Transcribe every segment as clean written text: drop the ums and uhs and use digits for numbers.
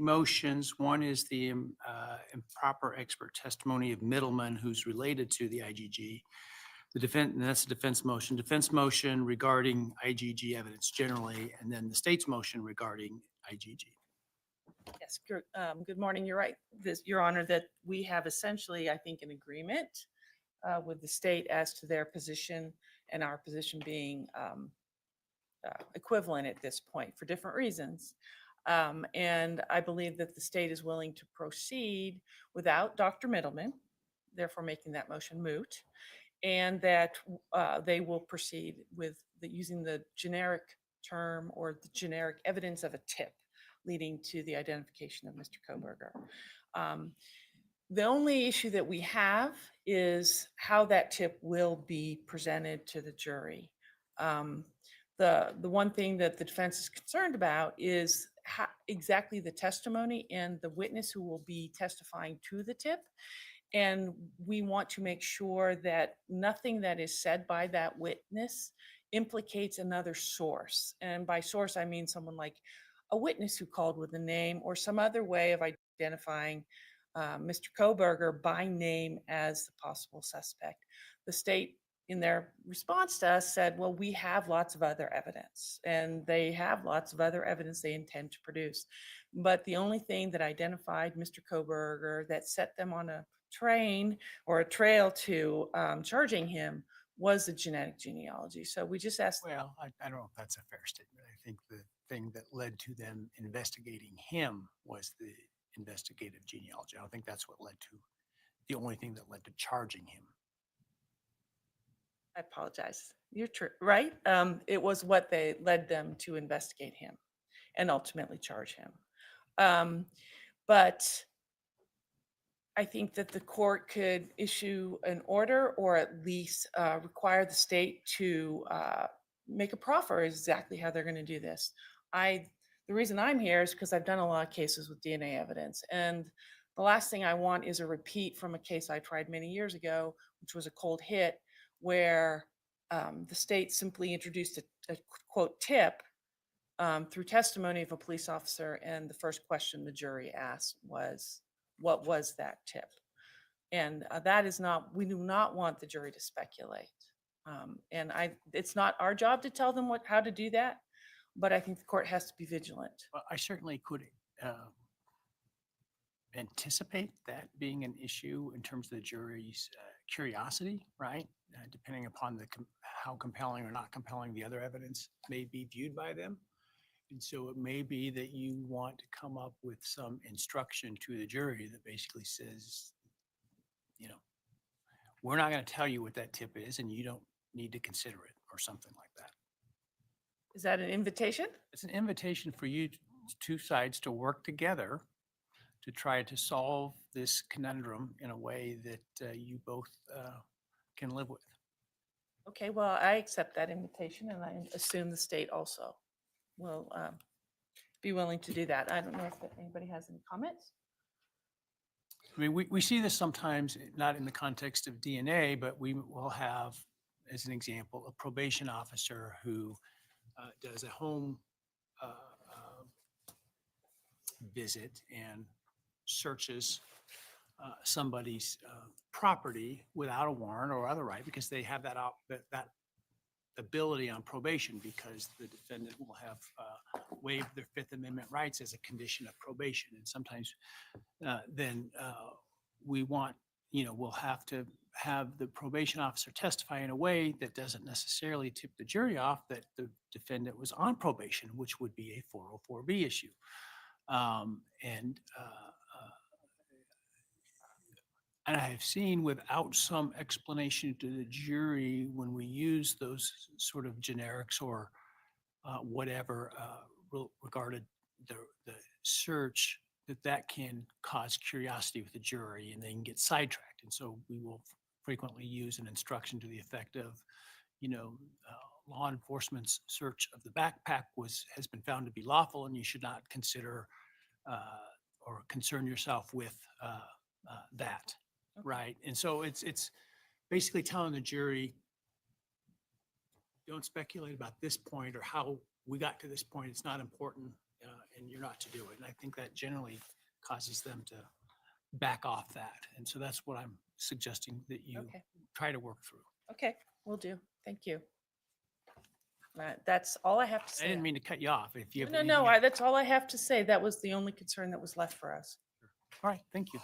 motions. One is the improper expert testimony of Middleman, who's related to the IGG. The defense, and that's the defense motion regarding IGG evidence generally, and then the state's motion regarding IGG. Yes, good morning. You're right, Your Honor, that we have essentially, I think, an agreement with the state as to their position and our position being equivalent at this point for different reasons. And I believe that the state is willing to proceed without Dr. Middleman, therefore making that motion moot, and that they will proceed with using the generic term or the generic evidence of a tip leading to the identification of Mr. Kohberger. The only issue that we have is how that tip will be presented to the jury. The one thing that the defense is concerned about is exactly the testimony and the witness who will be testifying to the tip. And we want to make sure that nothing that is said by that witness implicates another source. And by source, I mean someone like a witness who called with a name or some other way of identifying Mr. Kohberger by name as the possible suspect. The state, in their response to us, said, well, we have lots of other evidence, and they have lots of other evidence they intend to produce. But the only thing that identified Mr. Kohberger, that set them on a train or a trail to charging him, was the genetic genealogy. So we just asked. Well, I don't know if that's a fair statement. I think the thing that led to them investigating him was the investigative genealogy. I don't think that's what led to the only thing that led to charging him. I apologize. You're true, right? It was what they led them to investigate him and ultimately charge him. But I think that the court could issue an order or at least require the state to make a proffer exactly how they're going to do this. The reason I'm here is because I've done a lot of cases with DNA evidence. And the last thing I want is a repeat from a case I tried many years ago, which was a cold hit, where the state simply introduced a quote tip through testimony of a police officer. And the first question the jury asked was, what was that tip? And that is not, we do not want the jury to speculate. And it's not our job to tell them how to do that, but I think the court has to be vigilant. Well, I certainly could anticipate that being an issue in terms of the jury's curiosity, right? Depending upon how compelling or not compelling the other evidence may be viewed by them. And so it may be that you want to come up with some instruction to the jury that basically says, you know, we're not going to tell you what that tip is, and you don't need to consider it, or something like that. Is that an invitation? It's an invitation for you, two sides, to work together to try to solve this conundrum in a way that you both can live with. Okay, well, I accept that invitation, and I assume the state also will be willing to do that. I don't know if anybody has any comments. I mean, we see this sometimes, not in the context of DNA, but we will have, as an example, a probation officer who does a home visit and searches somebody's property without a warrant or other right, because they have that ability on probation, because the defendant will have waived their Fifth Amendment rights as a condition of probation. And sometimes then we want, we'll have to have the probation officer testify in a way that doesn't necessarily tip the jury off that the defendant was on probation, which would be a 404B issue. And I have seen, without some explanation to the jury, when we use those sort of generics or whatever regarded the search, that can cause curiosity with the jury, and they can get sidetracked. And so we will frequently use an instruction to the effect of, law enforcement's search of the backpack has been found to be lawful, and you should not consider or concern yourself with that. Right. And so it's basically telling the jury, don't speculate about this point or how we got to this point. It's not important. and you're not to do it. And I think that generally causes them to back off that. And so that's what I'm suggesting that you Okay. try to work through. Okay, will do. Thank you. That's all I have to say. I didn't mean to cut you off. If you have No, anything no, else- that's all I have to say. That was the only concern that was left for us. All right, thank you.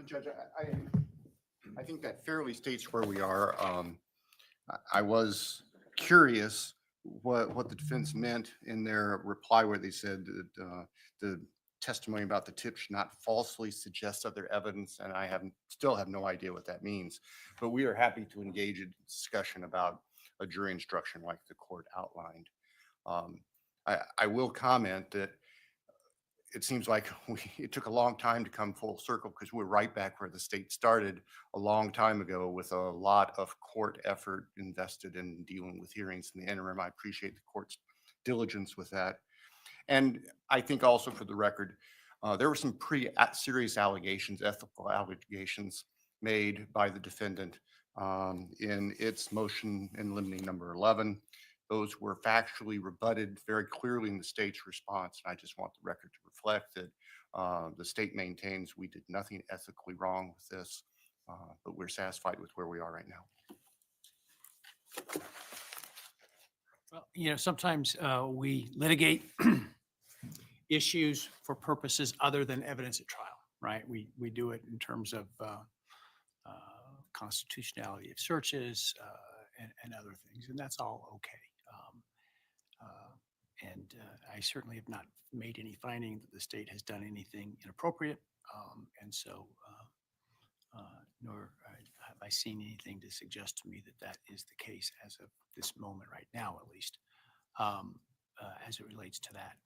Judge, I think that fairly states where we are. I was curious what the defense meant in their reply where they said that the testimony about the tip should not falsely suggest other evidence, and I still have no idea what that means. But we are happy to engage in discussion about a jury instruction like the court outlined. I will comment that it seems like it took a long time to come full circle because we're right back where the state started a long time ago with a lot of court effort invested in dealing with hearings in the interim. I appreciate the court's diligence with that. And I think also for the record, there were some pretty serious allegations, ethical allegations made by the defendant in its motion in limine number 11. Those were factually rebutted very clearly in the state's response. And I just want the record to reflect that the state maintains we did nothing ethically wrong with this, but we're satisfied with where we are right now. Well, you know, sometimes we litigate issues for purposes other than evidence at trial, right? We do it in terms of constitutionality of searches and other things, and that's all okay. I certainly have not made any finding that the state has done anything inappropriate, and so nor have I seen anything to suggest to me that that is the case as of this moment right now, at least, as it relates to that.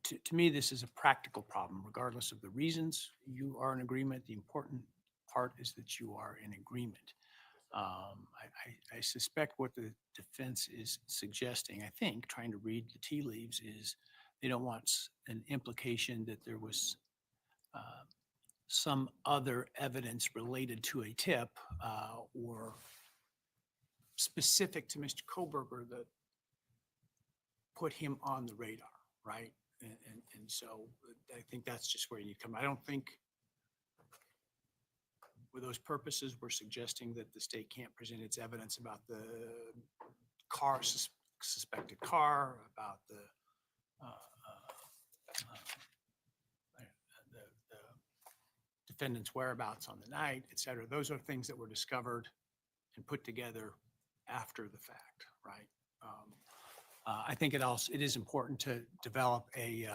To me, this is a practical problem, regardless of the reasons you are in agreement. The important part is that you are in agreement. I suspect what the defense is suggesting, I think, trying to read the tea leaves, is they don't want an implication that there was some other evidence related to a tip or specific to Mr. Kohberger that put him on the radar, right? And so I think that's just where you need to come. I don't think for those purposes, we're suggesting that the state can't present its evidence about the car, suspected car, about the defendant's whereabouts on the night, et cetera. Those are things that were discovered and put together after the fact, right? I think it is important to develop a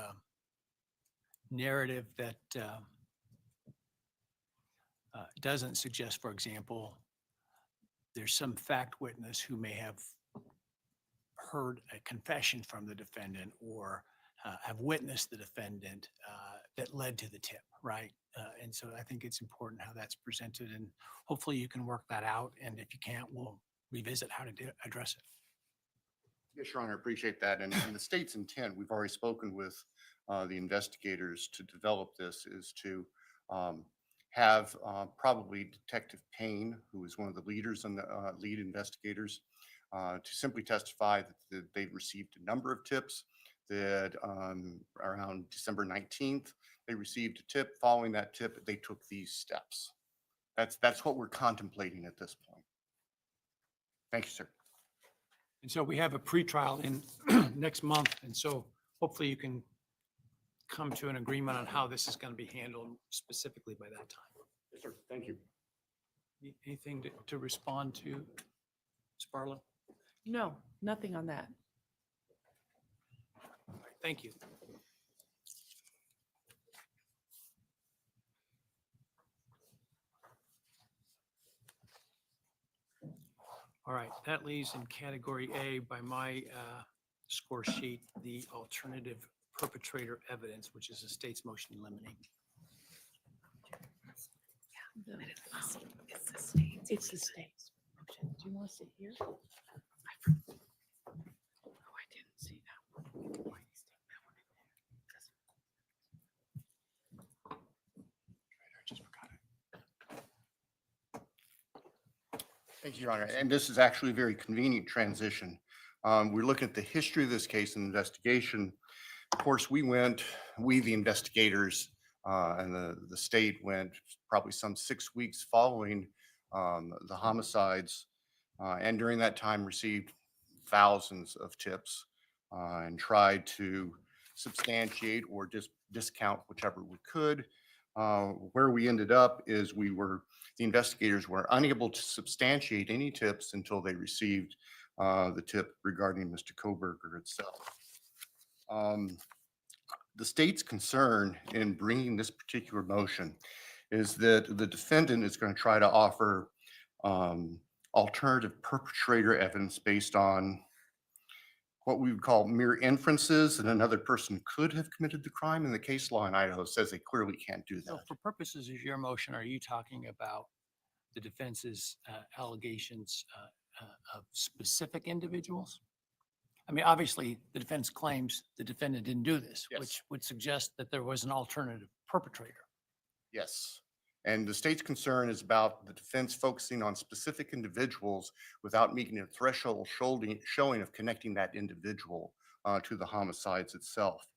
narrative that doesn't suggest, for example, there's some fact witness who may have heard a confession from the defendant or have witnessed the defendant that led to the tip, right? And so I think it's important how that's presented, and hopefully you can work that out. And if you can't, we'll revisit how to address it. Yes, Your Honor, I appreciate that. And the state's intent, we've already spoken with the investigators to develop this, is to have probably Detective Payne, who is one of the leaders and the lead investigators, to simply testify that they've received a number of tips, that around December 19th, they received a tip. Following that tip, they took these steps. That's what we're contemplating at this point. Thank you, sir. And so we have a pretrial in next month. And so hopefully you can come to an agreement on how this is going to be handled specifically by that time. Yes, sir. Thank you. Anything to respond to, Sparlow? No, nothing on that. All right, thank you. All right, that leaves in category A by my score sheet, the alternative perpetrator evidence, which is the state's motion in limine. It's the state's motion. Do you want to sit here? Oh, I didn't see that one. I just forgot it. Thank Thank you, Your Honor. And this is actually a very convenient transition. We're looking at the history of this case and investigation. Of course, we, the investigators, and the state went probably some 6 weeks following the homicides, and during that time received thousands of tips and tried to substantiate or discount whichever we could. Where we ended up is the investigators were unable to substantiate any tips until they received the tip regarding Mr. Kohberger itself. The state's concern in bringing this particular motion is that the defendant is going to try to offer alternative perpetrator evidence based on what we would call mere inferences that another person could have committed the crime, and the case law in Idaho says they clearly can't do So that. for purposes of your motion, are you talking about the defense's allegations of specific individuals? I mean, obviously, the defense claims the defendant didn't do this, Yes. which would suggest that there was an alternative perpetrator. Yes. And the state's concern is about the defense focusing on specific individuals without meeting a threshold showing of connecting that individual to the homicides itself.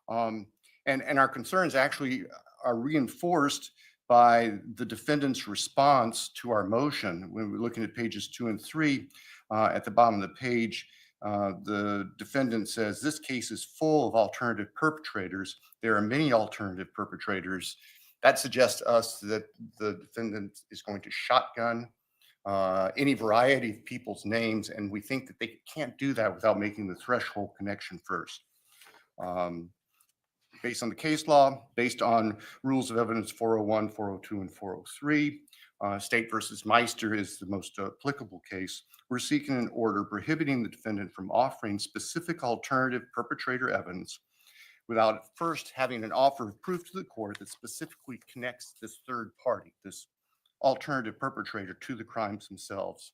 And our concerns actually are reinforced by the defendant's response to our motion. When we're looking at pages 2 and 3, at the bottom of the page, the defendant says, "This case is full of alternative perpetrators. There are many alternative perpetrators." That suggests to us that the defendant is going to shotgun any variety of people's names, and we think that they can't do that without making the threshold connection first. Based on the case law, based on rules of evidence 401, 402, and 403, State versus Meister is the most applicable case. We're seeking an order prohibiting the defendant from offering specific alternative perpetrator evidence without first having an offer of proof to the court that specifically connects this third party, this alternative perpetrator, to the crimes themselves.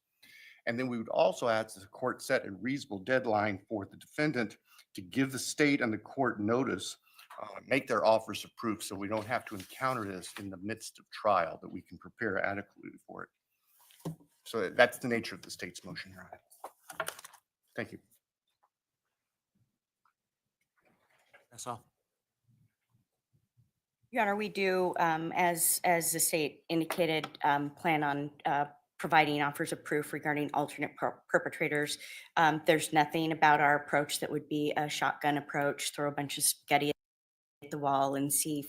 And then we would also ask that the court set a reasonable deadline for the defendant to give the state and the court notice, make their offers of proof so we don't have to encounter this in the midst of trial, that we can prepare adequately for it. So that's the nature of the state's motion, Your Honor. Thank you. That's all. Your Honor, we do, as the state indicated, plan on providing offers of proof regarding alternate perpetrators. There's nothing about our approach that would be a shotgun approach, throw a bunch of spaghetti at the wall and see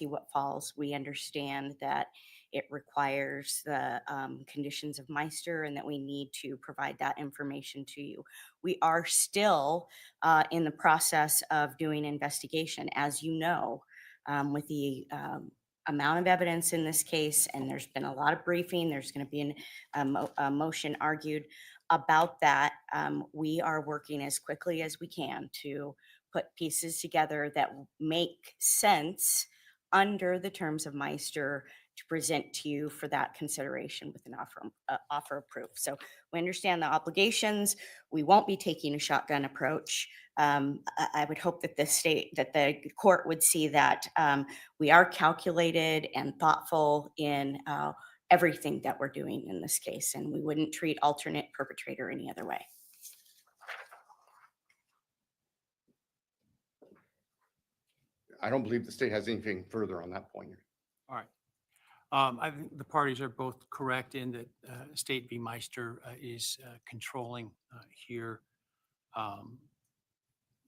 what falls. We understand that it requires the conditions of Meister and that we need to provide that information to you. We are still in the process of doing investigation, as you know, with the amount of evidence in this case, and there's been a lot of briefing. There's going to be a motion argued about that. We are working as quickly as we can to put pieces together that make sense under the terms of Meister to present to you for that consideration with an offer of proof. So we understand the obligations. We won't be taking a shotgun approach. I would hope that the court would see that we are calculated and thoughtful in everything that we're doing in this case, and we wouldn't treat alternate perpetrator any other way. I don't believe the state has anything further on that point. All right. I think the parties are both correct in that State v. Meister is controlling here,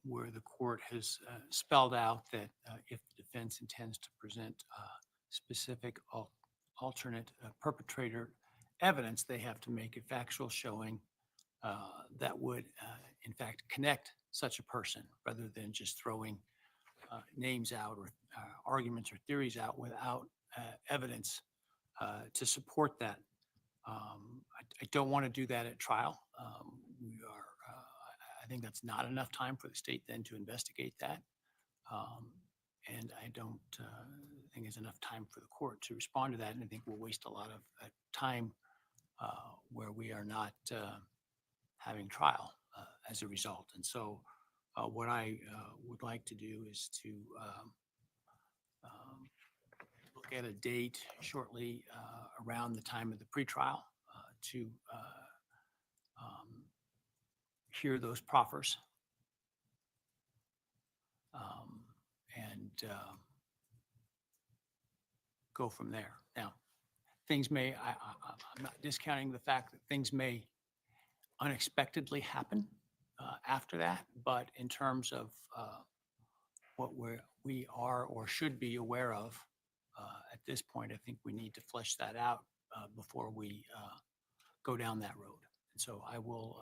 where the court has spelled out that if the defense intends to present specific alternate perpetrator evidence, they have to make a factual showing that would, in fact, connect such a person rather than just throwing names out or arguments or theories out without evidence to support that. I don't want to do that at trial. I think that's not enough time for the state then to investigate that. And I don't think it's enough time for the court to respond to that. And I think we'll waste a lot of time where we are not having trial as a result. And so what I would like to do is to look at a date shortly around the time of the pretrial to hear those proffers. And go from there. Now, things may, I'm not discounting the fact that things may unexpectedly happen after that, but in terms of what we are or should be aware of at this point, I think we need to flesh that out before we go down that road. And so I will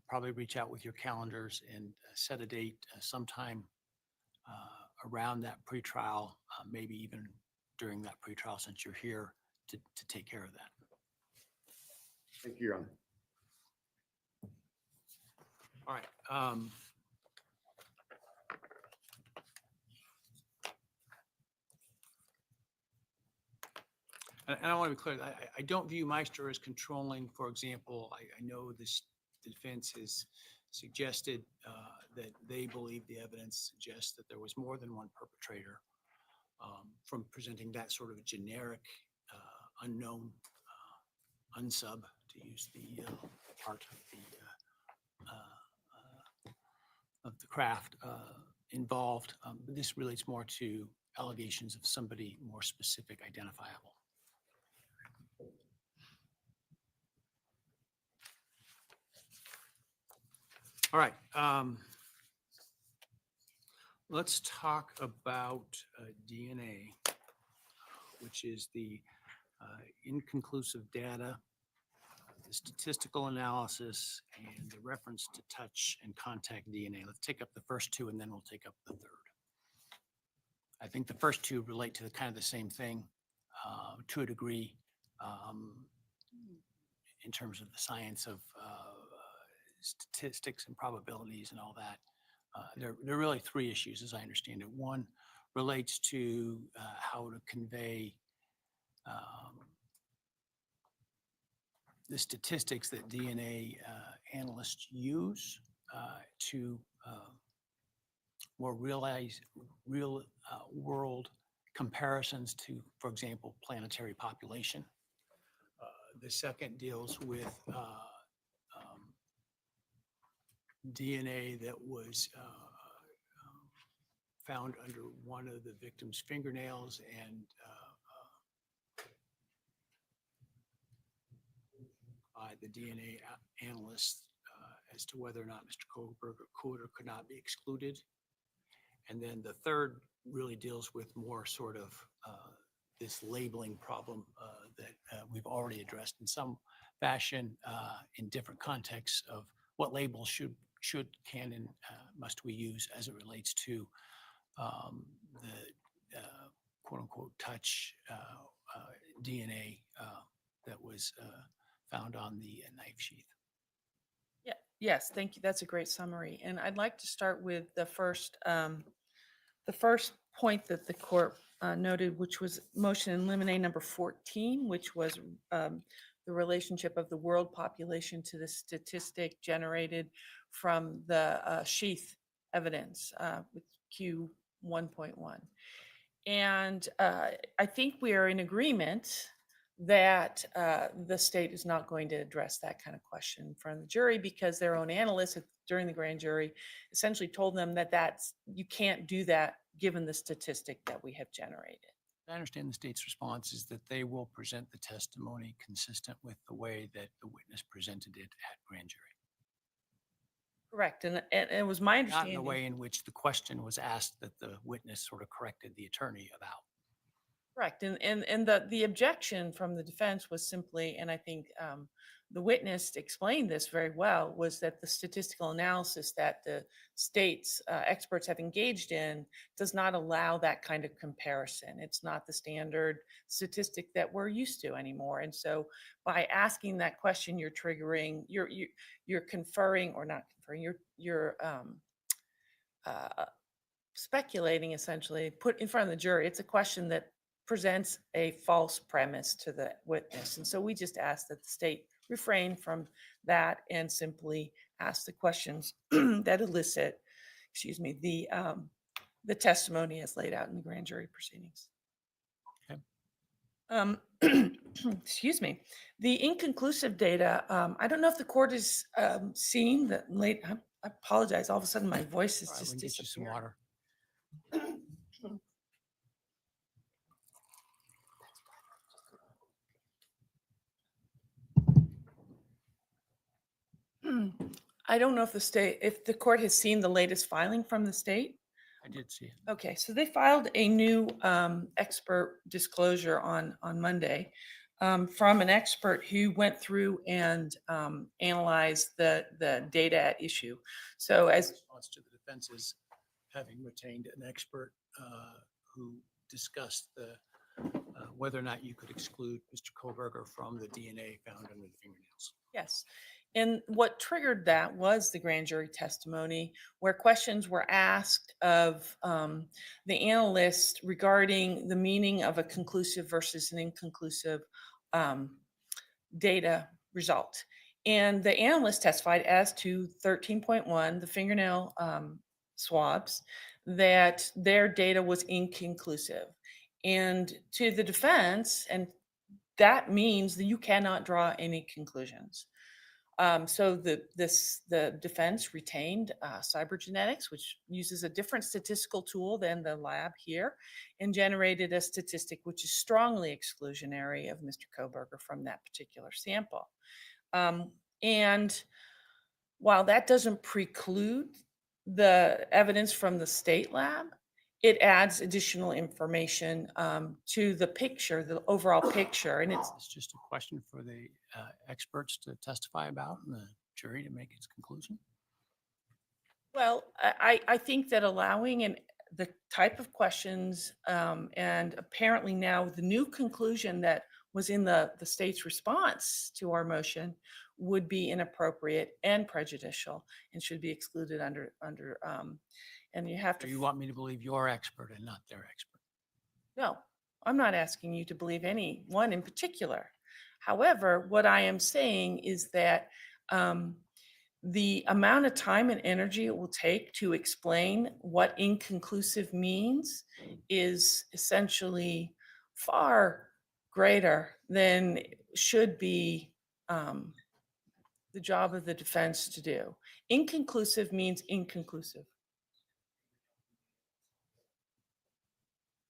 probably reach out with your calendars and set a date sometime around that pretrial, maybe even during that pretrial, since you're here to take care of that. Thank you, Your Honor. All right. And I want to be clear, I don't view Meister as controlling. For example, I know this defense has suggested that they believe the evidence suggests that there was more than one perpetrator. From presenting that sort of generic, unknown, unsub, to use the part of the craft involved. This relates more to allegations of somebody more specific, identifiable. All right. Let's talk about DNA, which is the inconclusive data, the statistical analysis, and the reference to touch and contact DNA. Let's take up the first two, and then we'll take up the third. I think the first two relate to the kind of the same thing to a degree in terms of the science of statistics and probabilities and all that. There are really three issues, as I understand it. One relates to how to convey the statistics that DNA analysts use to more real world comparisons to, for example, planetary population. The second deals with DNA that was found under one of the victim's fingernails and by the DNA analyst as to whether or not Mr. Kohberger could or could not be excluded. And then the third really deals with more sort of this labeling problem that we've already addressed in some fashion in different contexts of what labels should, can, and must we use as it relates to the quote unquote touch DNA that was found on the knife sheath. Yeah, yes, thank you. That's a great summary. And I'd like to start with the first point that the court noted, which was motion in limine number 14, which was the relationship of the world population to the statistic generated from the sheath evidence with Q 1.1. And I think we are in agreement that the state is not going to address that kind of question in front of the jury because their own analysts during the grand jury essentially told them that you can't do that given the statistic that we have generated. I understand the state's response is that they will present the testimony consistent with the way that the witness presented it at grand jury. Correct. And it was my Not understanding. in a way in which the question was asked that the witness sort of corrected the attorney about. Correct. And the objection from the defense was simply, and I think the witness explained this very well, was that the statistical analysis that the state's experts have engaged in does not allow that kind of comparison. It's not the standard statistic that we're used to anymore. And so by asking that question, you're triggering, you're conferring, or not conferring, you're speculating, essentially, put in front of the jury. It's a question that presents a false premise to the witness. And so we just ask that the state refrain from that and simply ask the questions that elicit, the testimony as laid out in the grand jury proceedings. Okay. Excuse me. The inconclusive data, I don't know if the court has seen the late, I apologize, all of a sudden my voice is All right, we just can get you some disappearing. water. I don't know if if the court has seen the latest filing from the state. I did see it. Okay, so they filed a new expert disclosure on Monday from an expert who went through and analyzed the data at issue. So In as response to the defense's having retained an expert who discussed whether or not you could exclude Mr. Kohberger from the DNA found under the fingernails. yes. And what triggered that was the grand jury testimony, where questions were asked of the analyst regarding the meaning of a conclusive versus an inconclusive data result. And the analyst testified as to 13.1, the fingernail swabs, that their data was inconclusive. And to the defense, and that means that you cannot draw any conclusions. So the defense retained cybergenetics, which uses a different statistical tool than the lab here, and generated a statistic which is strongly exclusionary of Mr. Kohberger from that particular sample. And while that doesn't preclude the evidence from the state lab, it adds additional information to the picture, the overall picture, and It's just a question for the experts to testify about and the jury to make its conclusion. well, I think that allowing the type of questions and apparently now the new conclusion that was in the state's response to our motion would be inappropriate and prejudicial and should be excluded under and you have So to. you want me to believe your expert and not their expert? No, I'm not asking you to believe any one in particular. However, what I am saying is that the amount of time and energy it will take to explain what inconclusive means is essentially far greater than should be the job of the defense to do. Inconclusive means inconclusive.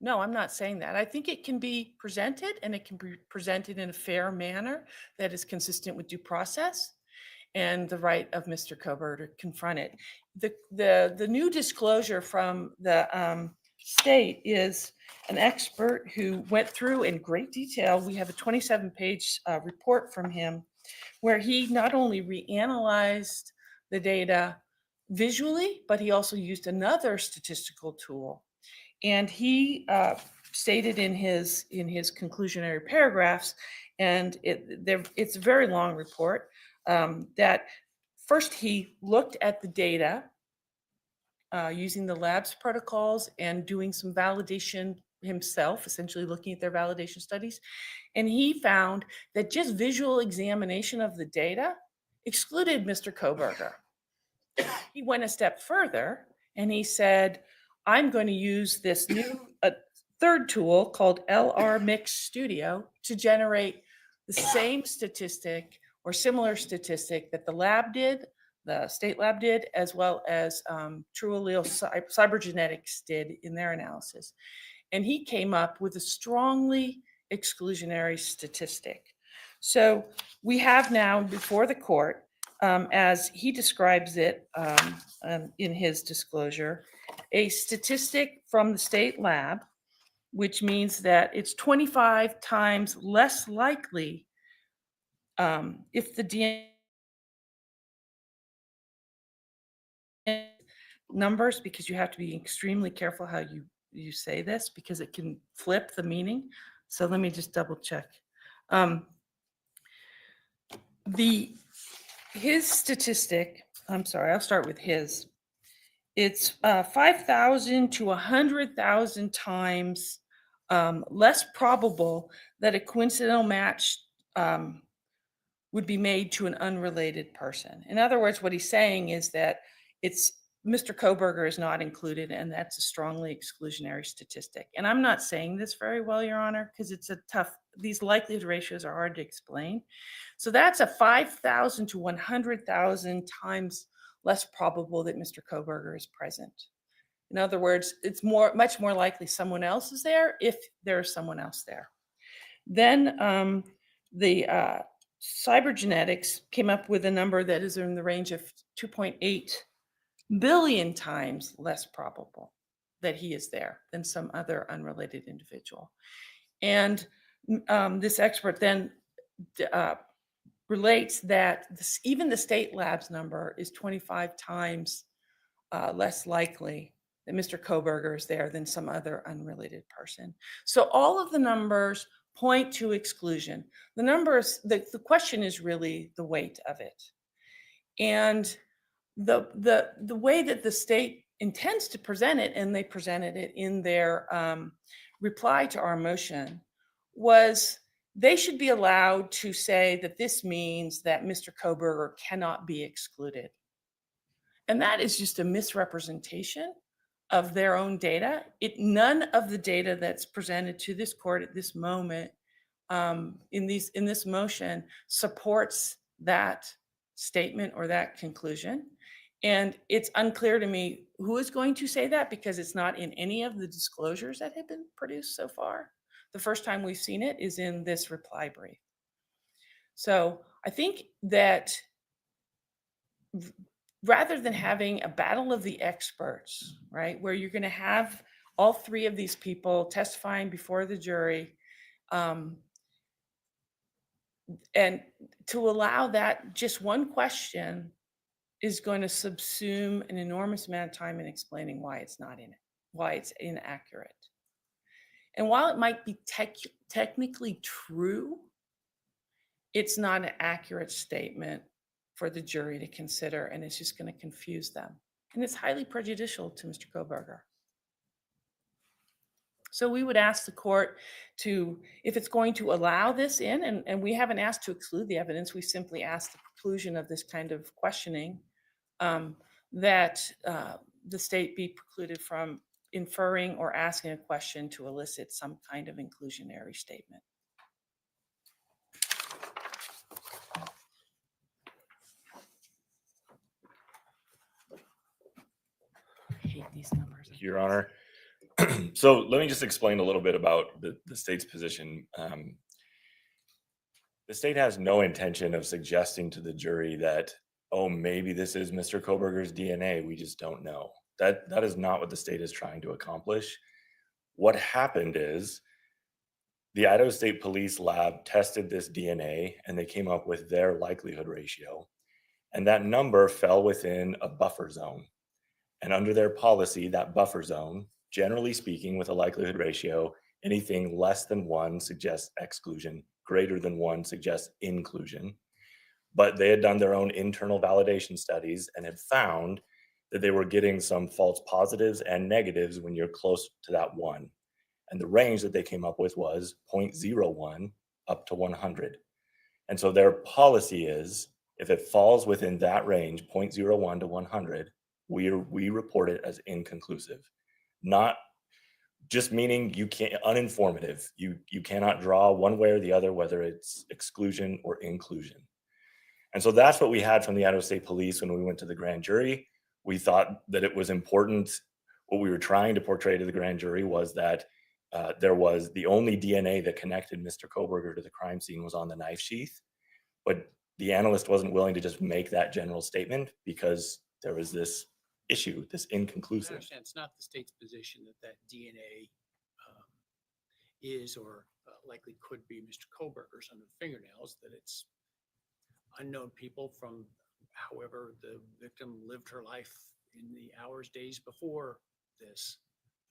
No, I'm not saying that. I think it can be presented and it can be presented in a fair manner that is consistent with due process and the right of Mr. Kohberger to confront it. The new disclosure from the state is an expert who went through in great detail. We have a 27-page report from him where he not only reanalyzed the data visually, but he also used another statistical tool. And he stated in his conclusionary paragraphs, and it's a very long report, that first he looked at the data using the lab's protocols and doing some validation himself, essentially looking at their validation studies. And he found that just visual examination of the data excluded Mr. Kohberger. He went a step further and he said, I'm going to use this new third tool called LR Mix Studio to generate the same statistic or similar statistic that the lab did, the state lab did, as well as True Allele Cybergenetics did in their analysis. And he came up with a strongly exclusionary statistic. So we have now before the court, as he describes it in his disclosure, a statistic from the state lab, which means that it's 25 times less likely if the DNA numbers, because you have to be extremely careful how you say this because it can flip the meaning. So let me just double check. His statistic, I'm sorry, I'll start with his. It's 5,000 to 100,000 times less probable that a coincidental match would be made to an unrelated person. In other words, what he's saying is that it's Mr. Kohberger is not included, and that's a strongly exclusionary statistic. And I'm not saying this very well, Your Honor, because it's a tough these likelihood ratios are hard to explain. So that's a 5,000 to 100,000 times less probable that Mr. Kohberger is present. In other words, it's much more likely someone else is there if there's someone else there. Then the cybergenetics came up with a number that is in the range of 2.8 billion times less probable that he is there than some other unrelated individual. And this expert then relates that even the state lab's number is 25 times less likely that Mr. Kohberger is there than some other unrelated person. So all of the numbers point to exclusion. The numbers, the question is really the weight of it. And the way that the state intends to present it, and they presented it in their reply to our motion, was they should be allowed to say that this means that Mr. Kohberger cannot be excluded. And that is just a misrepresentation of their own data. None of the data that's presented to this court at this moment in this motion supports that statement or that conclusion. And it's unclear to me who is going to say that, because it's not in any of the disclosures that have been produced so far. The first time we've seen it is in this reply brief. So I think that rather than having a battle of the experts, right, where you're going to have all three of these people testifying before the jury, and to allow that just one question is going to subsume an enormous amount of time in explaining why it's not in it, why it's inaccurate. And while it might be technically true, it's not an accurate statement for the jury to consider, and it's just going to confuse them. And it's highly prejudicial to Mr. Kohberger. So we would ask the court to, if it's going to allow this in, and we haven't asked to exclude the evidence, we simply asked the preclusion of this kind of questioning, that the state be precluded from inferring or asking a question to elicit some kind of inclusionary statement. I hate these numbers. Your Honor. So let me just explain a little bit about the state's position. The state has no intention of suggesting to the jury that, oh, maybe this is Mr. Kohberger's DNA. We just don't know. That is not what the state is trying to accomplish. What happened is the Idaho State Police Lab tested this DNA and they came up with their likelihood ratio. And that number fell within a buffer zone. And under their policy, that buffer zone, generally speaking, with a likelihood ratio, anything less than 1 suggests exclusion, greater than 1 suggests inclusion. But they had done their own internal validation studies and had found that they were getting some false positives and negatives when you're close to that 1. And the range that they came up with was 0.01 up to 100. And so their policy is, if it falls within that range, 0.01 to 100, we report it as inconclusive, not just meaning you can't, uninformative. You cannot draw one way or the other, whether it's exclusion or inclusion. And so that's what we had from the Idaho State Police when we went to the grand jury. We thought that it was important. What we were trying to portray to the grand jury was that there was the only DNA that connected Mr. Kohberger to the crime scene was on the knife sheath. But the analyst wasn't willing to just make that general statement because there was this issue, this I inconclusive. understand it's not the state's position that DNA is or likely could be Mr. Kohberger's under the fingernails, that it's unknown people from however the victim lived her life in the hours, days before this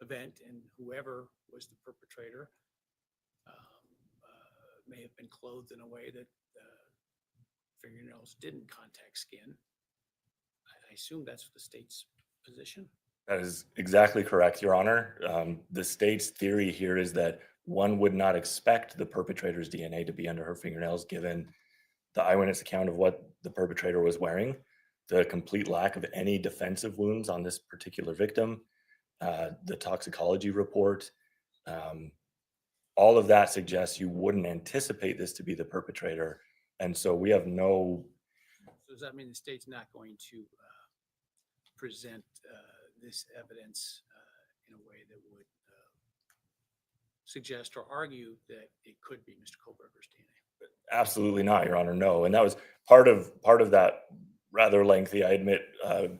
event, and whoever was the perpetrator may have been clothed in a way that fingernails didn't contact skin. I assume that's the state's position. That is exactly correct, Your Honor. The state's theory here is that one would not expect the perpetrator's DNA to be under her fingernails, given the eyewitness account of what the perpetrator was wearing, the complete lack of any defensive wounds on this particular victim, the toxicology report. all of that suggests you wouldn't anticipate this to be the perpetrator. And so we have no, So does that mean the state's not going to present this evidence in a way that would suggest or argue that it could be Mr. Kohberger's DNA? absolutely not, Your Honor, no. And that was part of that rather lengthy, I admit,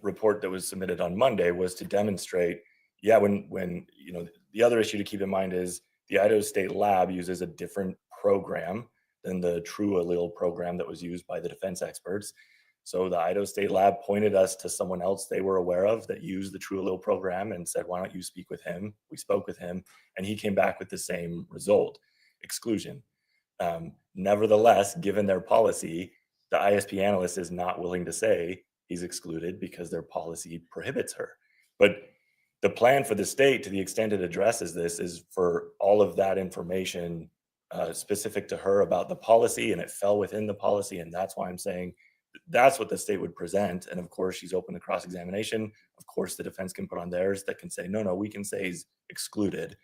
report that was submitted on Monday, was to demonstrate, yeah, when you know, the other issue to keep in mind is the Idaho State Lab uses a different program than the True Allele program that was used by the defense experts. So the Idaho State Lab pointed us to someone else they were aware of that used the True Allele program and said, why don't you speak with him? We spoke with him, and he came back with the same result: exclusion. Nevertheless, given their policy, the ISP analyst is not willing to say he's excluded because their policy prohibits her. But the plan for the state, to the extent it addresses this, is for all of that information specific to her about the policy, and it fell within the policy. And that's why I'm saying that's what the state would present. And of course, she's open to cross-examination. Of course, the defense can put on theirs that can say, no, we can say he's excluded.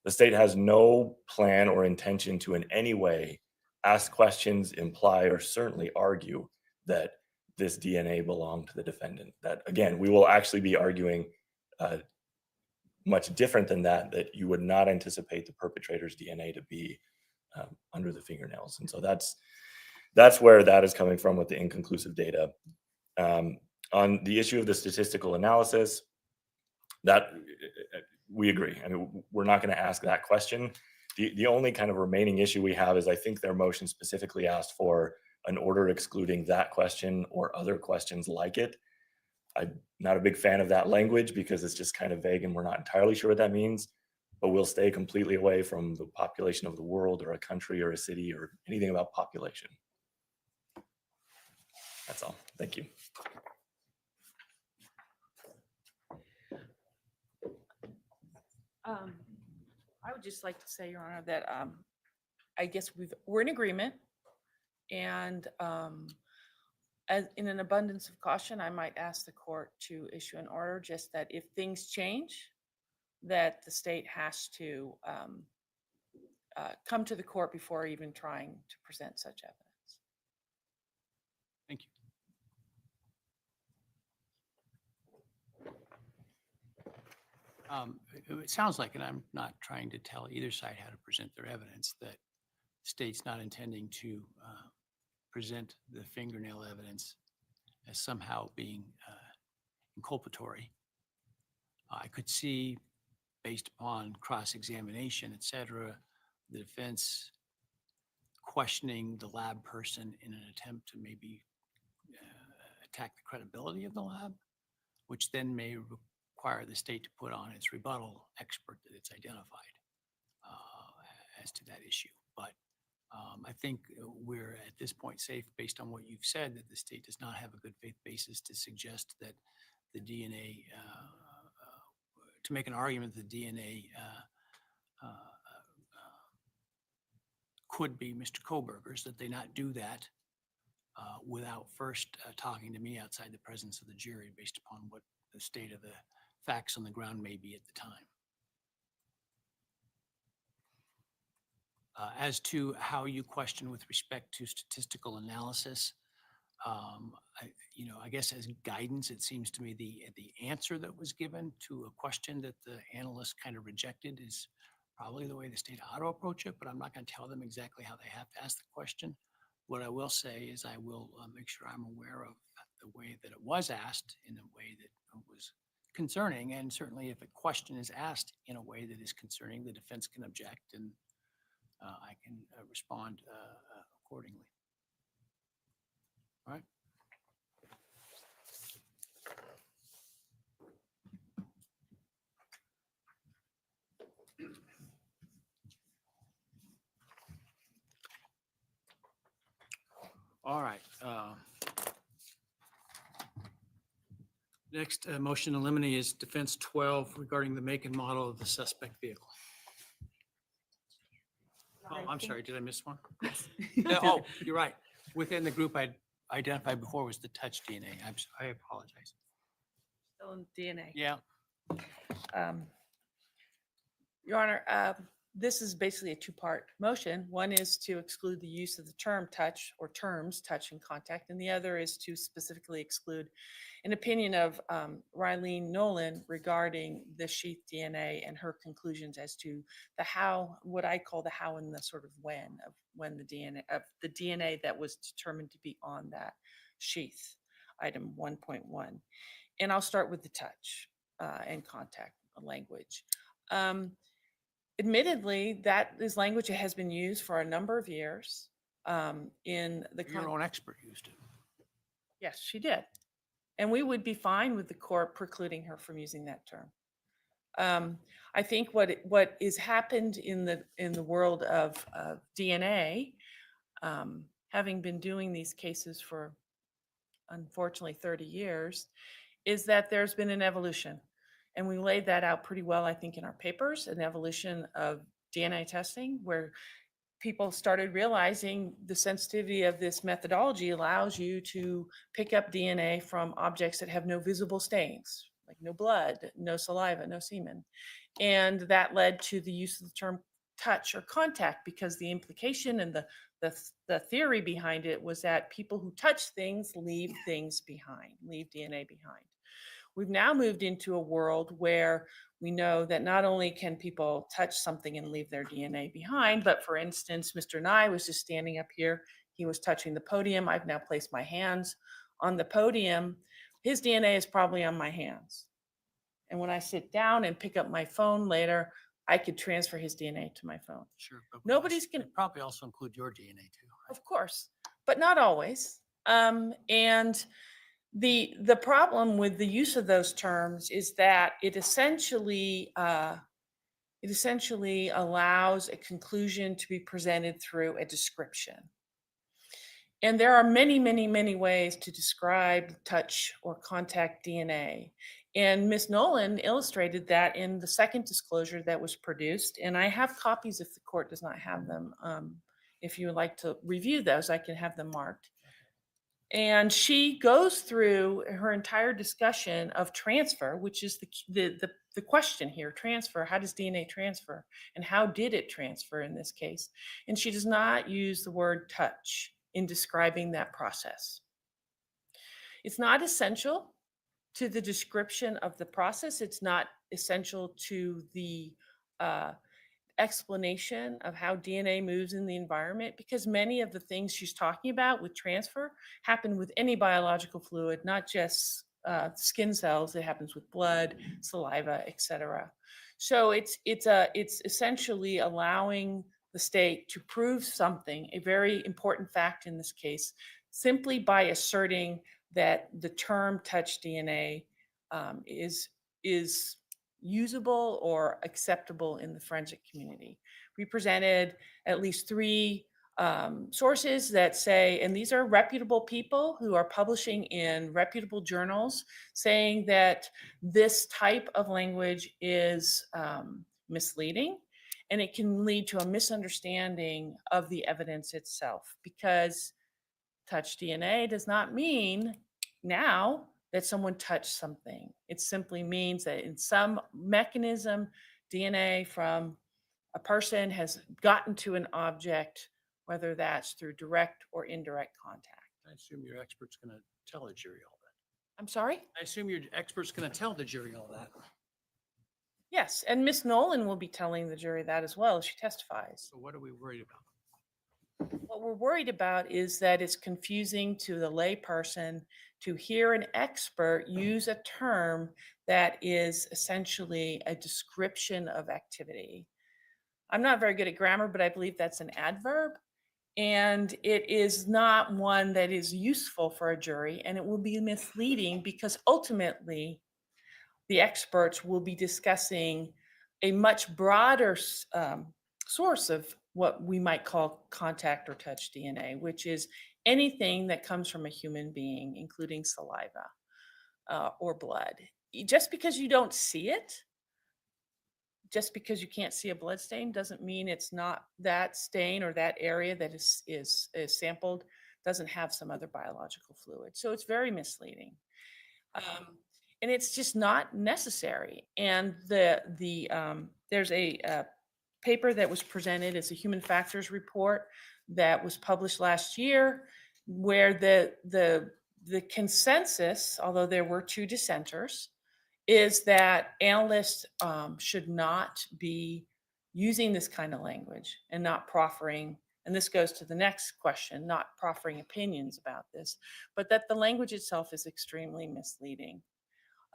The state has no plan or intention to in any way ask questions, imply, or certainly argue that this DNA belonged to the defendant. That, again, we will actually be arguing much different than that, that you would not anticipate the perpetrator's DNA to be under the fingernails. And so that's where that is coming from with the inconclusive data. On the issue of the statistical analysis, that we agree. I mean, we're not going to ask that question. The only kind of remaining issue we have is I think their motion specifically asked for an order excluding that question or other questions like it. I'm not a big fan of that language because it's just kind of vague and we're not entirely sure what that means, but we'll stay completely away from the population of the world or a country or a city or anything about population. That's all. Thank you. I would just like to say, Your Honor, that I guess we're in agreement, and as in an abundance of caution, I might ask the court to issue an order just that if things change, that the state has to come to the court before even trying to present such evidence. Thank you. It sounds like, and I'm not trying to tell either side how to present their evidence, that the state's not intending to present the fingernail evidence as somehow being inculpatory. I could see, based upon cross-examination, et cetera, the defense questioning the lab person in an attempt to maybe attack the credibility of the lab, which then may require the state to put on its rebuttal expert that it's identified as to that issue. But I think we're at this point safe, based on what you've said, that the state does not have a good faith basis to suggest that the DNA, to make an argument that the DNA could be Mr. Kohberger's, that they not do that without first talking to me outside the presence of the jury based upon what the state of the facts on the ground may be at the time. As to how you question with respect to statistical analysis, I guess as guidance, it seems to me the answer that was given to a question that the analyst kind of rejected is probably the way the state ought to approach it, but I'm not going to tell them exactly how they have to ask the question. What I will say is I will make sure I'm aware of the way that it was asked in a way that was concerning, and certainly if a question is asked in a way that is concerning, the defense can object, and I can respond accordingly. All right. All right. Next motion to eliminate is defense 12 regarding the make and model of the suspect vehicle. Oh, I'm sorry. Did I miss one? Oh, you're right. Within the group I identified before was the touch DNA. I apologize. Still in DNA. Yeah. Your Honor, this is basically a two-part motion. One is to exclude the use of the term touch or terms touch and contact, and the other is to specifically exclude an opinion of Rylene Nolan regarding the sheath DNA and her conclusions as to the how, what I call the how and the sort of when of when the DNA that was determined to be on that sheath, item 1.1. And I'll start with the touch and contact language. Admittedly, that is language that has been used for a number of years in the Your own expert used it. Yes, she did. And we would be fine with the court precluding her from using that term. I think what is happened in the world of DNA, having been doing these cases for unfortunately 30 years, is that there's been an evolution. And we laid that out pretty well, I think, in our papers, an evolution of DNA testing, where people started realizing the sensitivity of this methodology allows you to pick up DNA from objects that have no visible stains, like no blood, no saliva, no semen. And that led to the use of the term touch or contact, because the implication and the theory behind it was that people who touch things leave things behind, leave DNA behind. We've now moved into a world where we know that not only can people touch something and leave their DNA behind, but for instance, Mr. Nye was just standing up here. He was touching the podium. I've now placed my hands on the podium. His DNA is probably on my hands. And when I sit down and pick up my phone later, I could transfer his DNA to my phone. Sure. But Nobody's gonna- it'd probably also include your DNA too. Right? Of course, but not always. And the problem with the use of those terms is that it essentially allows a conclusion to be presented through a description. And there are many, many, many ways to describe touch or contact DNA. And Ms. Nolan illustrated that in the second disclosure that was produced. And I have copies if the court does not have them. If you would like to review those, I can have them marked. And she goes through her entire discussion of transfer, which is the question here, transfer. How does DNA transfer? And how did it transfer in this case? And she does not use the word touch in describing that process. It's not essential to the description of the process. It's not essential to the explanation of how DNA moves in the environment, because many of the things she's talking about with transfer happen with any biological fluid, not just skin cells. It happens with blood, saliva, etc. So it's essentially allowing the state to prove something, a very important fact in this case, simply by asserting that the term touch DNA is usable or acceptable in the forensic community. We presented at least 3 sources that say, and these are reputable people who are publishing in reputable journals, saying that this type of language is misleading, and it can lead to a misunderstanding of the evidence itself, because touch DNA does not mean now that someone touched something. It simply means that in some mechanism, DNA from a person has gotten to an object, whether that's through direct or indirect contact. I assume your expert's going to tell the jury all that. I'm sorry? I assume your expert's going to tell the jury all that. Yes, and Miss Nolan will be telling the jury that as well as she testifies. So what are we worried about? What we're worried about is that it's confusing to the lay person to hear an expert use a term that is essentially a description of activity. I'm not very good at grammar, but I believe that's an adverb. And it is not one that is useful for a jury, and it will be misleading, because ultimately the experts will be discussing a much broader source of what we might call contact or touch DNA, which is anything that comes from a human being, including saliva or blood. Just because you don't see it, just because you can't see a blood stain, doesn't mean it's not that stain, or that area that is sampled doesn't have some other biological fluid. So it's very misleading. And it's just not necessary. And there's a paper that was presented is a human factors report that was published last year, where the consensus, although there were two dissenters, is that analysts should not be using this kind of language and not proffering, and this goes to the next question, not proffering opinions about this, but that the language itself is extremely misleading.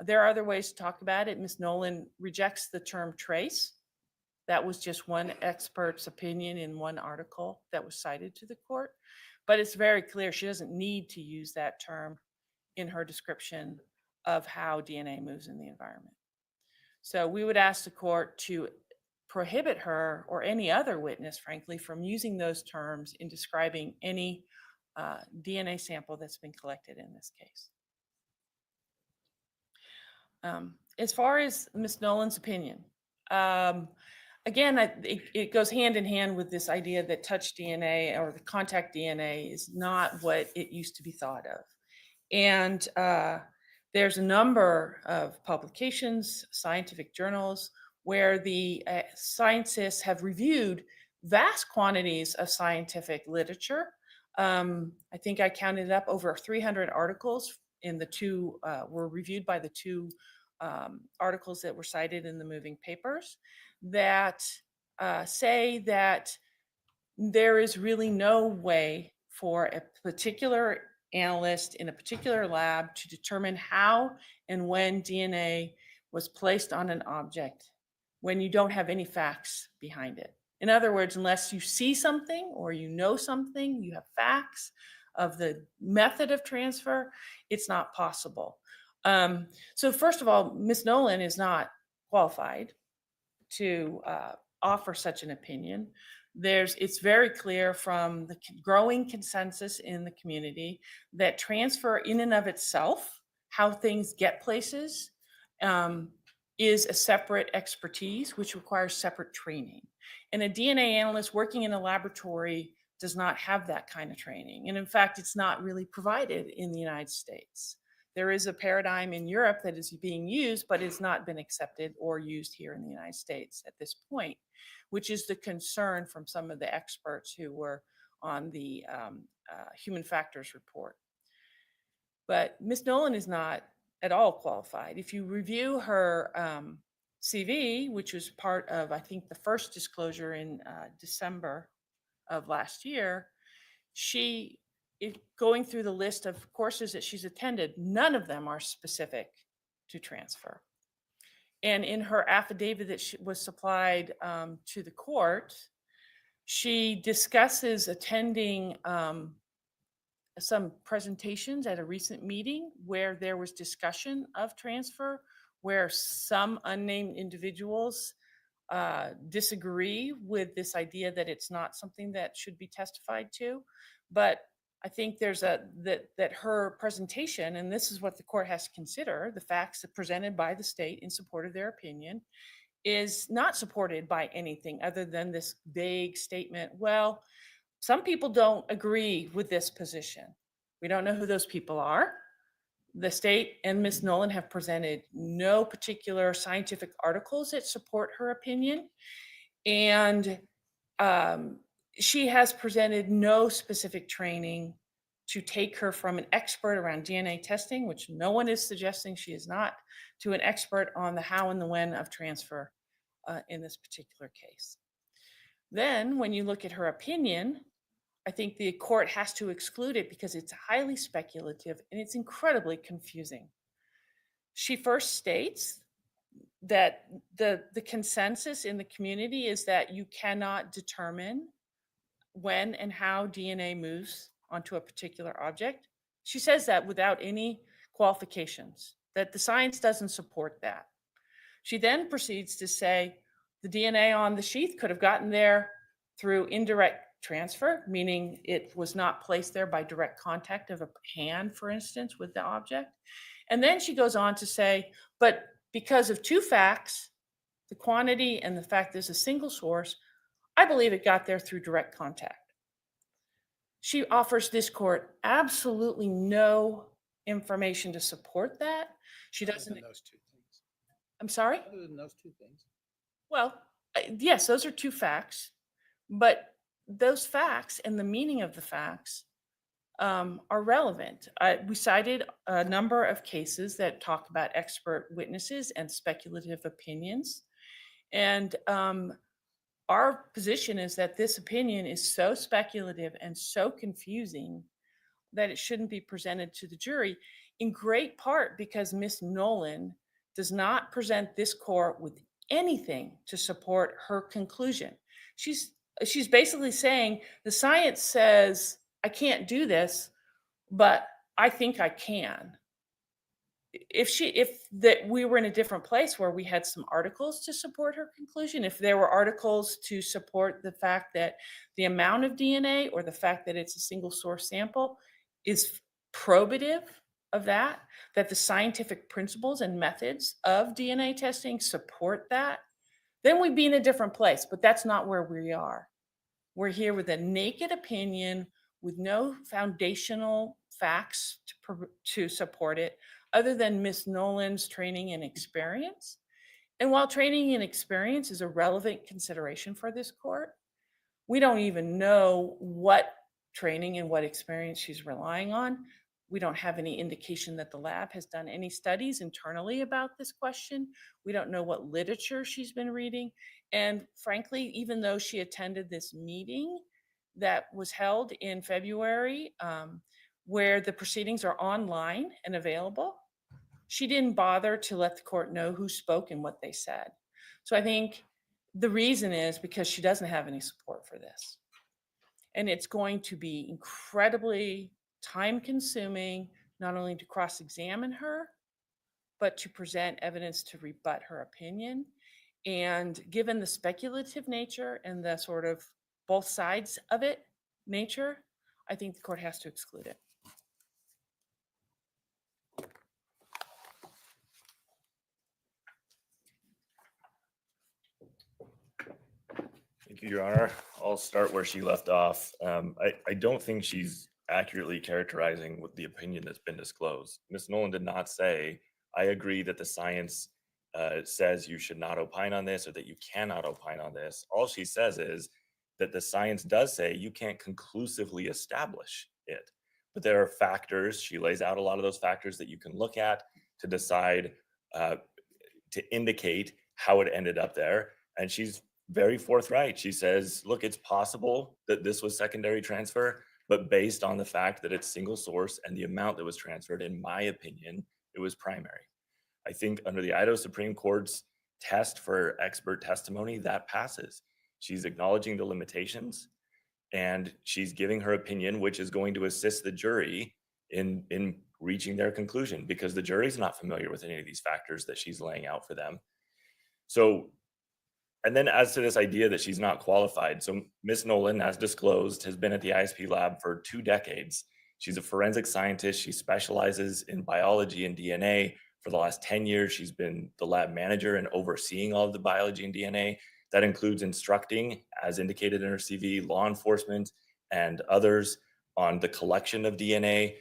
There are other ways to talk about it. Ms. Nolan rejects the term trace. That was just one expert's opinion in one article that was cited to the court. But it's very clear she doesn't need to use that term in her description of how DNA moves in the environment. So we would ask the court to prohibit her or any other witness, frankly, from using those terms in describing any DNA sample that's been collected in this case. As far as Ms. Nolan's opinion, again, it goes hand in hand with this idea that touch DNA or the contact DNA is not what it used to be thought of. And there's a number of publications, scientific journals, where the scientists have reviewed vast quantities of scientific literature. I think I counted up over 300 articles in the two, were reviewed by the two articles that were cited in the moving papers that say that there is really no way for a particular analyst in a particular lab to determine how and when DNA was placed on an object when you don't have any facts behind it. In other words, unless you see something or you know something, you have facts of the method of transfer, it's not possible. So first of all, Ms. Nolan is not qualified to offer such an opinion. It's very clear from the growing consensus in the community that transfer in and of itself, how things get places, is a separate expertise, which requires separate training. And a DNA analyst working in a laboratory does not have that kind of training. And in fact, it's not really provided in the United States. There is a paradigm in Europe that is being used, but it's not been accepted or used here in the United States at this point, which is the concern from some of the experts who were on the human factors report. But Ms. Nolan is not at all qualified. If you review her CV, which was part of, I think, the first disclosure in December of last year, going through the list of courses that she's attended, none of them are specific to transfer. And in her affidavit that was supplied to the court, she discusses attending some presentations at a recent meeting where there was discussion of transfer, where some unnamed individuals disagree with this idea that it's not something that should be testified to. But I think there's that her presentation, and this is what the court has to consider, the facts presented by the state in support of their opinion, is not supported by anything other than this vague statement, well, some people don't agree with this position. We don't know who those people are. The state and Ms. Nolan have presented no particular scientific articles that support her opinion. And she has presented no specific training to take her from an expert around DNA testing, which no one is suggesting she is not, to an expert on the how and the when of transfer in this particular case. Then when you look at her opinion, I think the court has to exclude it because it's highly speculative and it's incredibly confusing. She first states that the consensus in the community is that you cannot determine when and how DNA moves onto a particular object. She says that without any qualifications, that the science doesn't support that. She then proceeds to say the DNA on the sheath could have gotten there through indirect transfer, meaning it was not placed there by direct contact of a hand, for instance, with the object. And then she goes on to say, but because of two facts, the quantity and the fact there's a single source, I believe it got there through direct contact. She offers this court absolutely no information to support that. She doesn't. Those two things. I'm sorry? Other than those two things. Well, Yes, those are two facts, but those facts and the meaning of the facts are relevant. We cited a number of cases that talk about expert witnesses and speculative opinions. And our position is that this opinion is so speculative and so confusing that it shouldn't be presented to the jury, in great part because Miss Nolan does not present this court with anything to support her conclusion. She's basically saying the science says I can't do this, but I think I can. If that we were in a different place where we had some articles to support her conclusion, if there were articles to support the fact that the amount of DNA or the fact that it's a single source sample is probative of that, that the scientific principles and methods of DNA testing support that, then we'd be in a different place. But that's not where we are. We're here with a naked opinion with no foundational facts to support it, other than Miss Nolan's training and experience. And while training and experience is a relevant consideration for this court, we don't even know what training and what experience she's relying on. We don't have any indication that the lab has done any studies internally about this question. We don't know what literature she's been reading. And frankly, even though she attended this meeting that was held in February, where the proceedings are online and available, she didn't bother to let the court know who spoke and what they said. So I think the reason is because she doesn't have any support for this. And it's going to be incredibly time consuming, not only to cross-examine her, but to present evidence to rebut her opinion. And given the speculative nature and the sort of both sides of it nature, I think the court has to exclude it. Thank you, Your Honor. I'll start where she left off. I don't think she's accurately characterizing what the opinion that's been disclosed. Ms. Nolan did not say, I agree that the science says you should not opine on this or that you cannot opine on this. All she says is that the science does say you can't conclusively establish it. But there are factors, she lays out a lot of those factors that you can look at to decide, to indicate how it ended up there. And she's very forthright. She says, look, it's possible that this was secondary transfer, but based on the fact that it's single source and the amount that was transferred, in my opinion, it was primary. I think under the Idaho Supreme Court's test for expert testimony, that passes. She's acknowledging the limitations and she's giving her opinion, which is going to assist the jury in reaching their conclusion, because the jury's not familiar with any of these factors that she's laying out for them. So, and then as to this idea that she's not qualified, so Ms. Nolan, as disclosed, has been at the ISP lab for 2 decades. She's a forensic scientist. She specializes in biology and DNA. For the last 10 years, she's been the lab manager and overseeing all of the biology and DNA. That includes instructing, as indicated in her CV, law enforcement and others on the collection of DNA.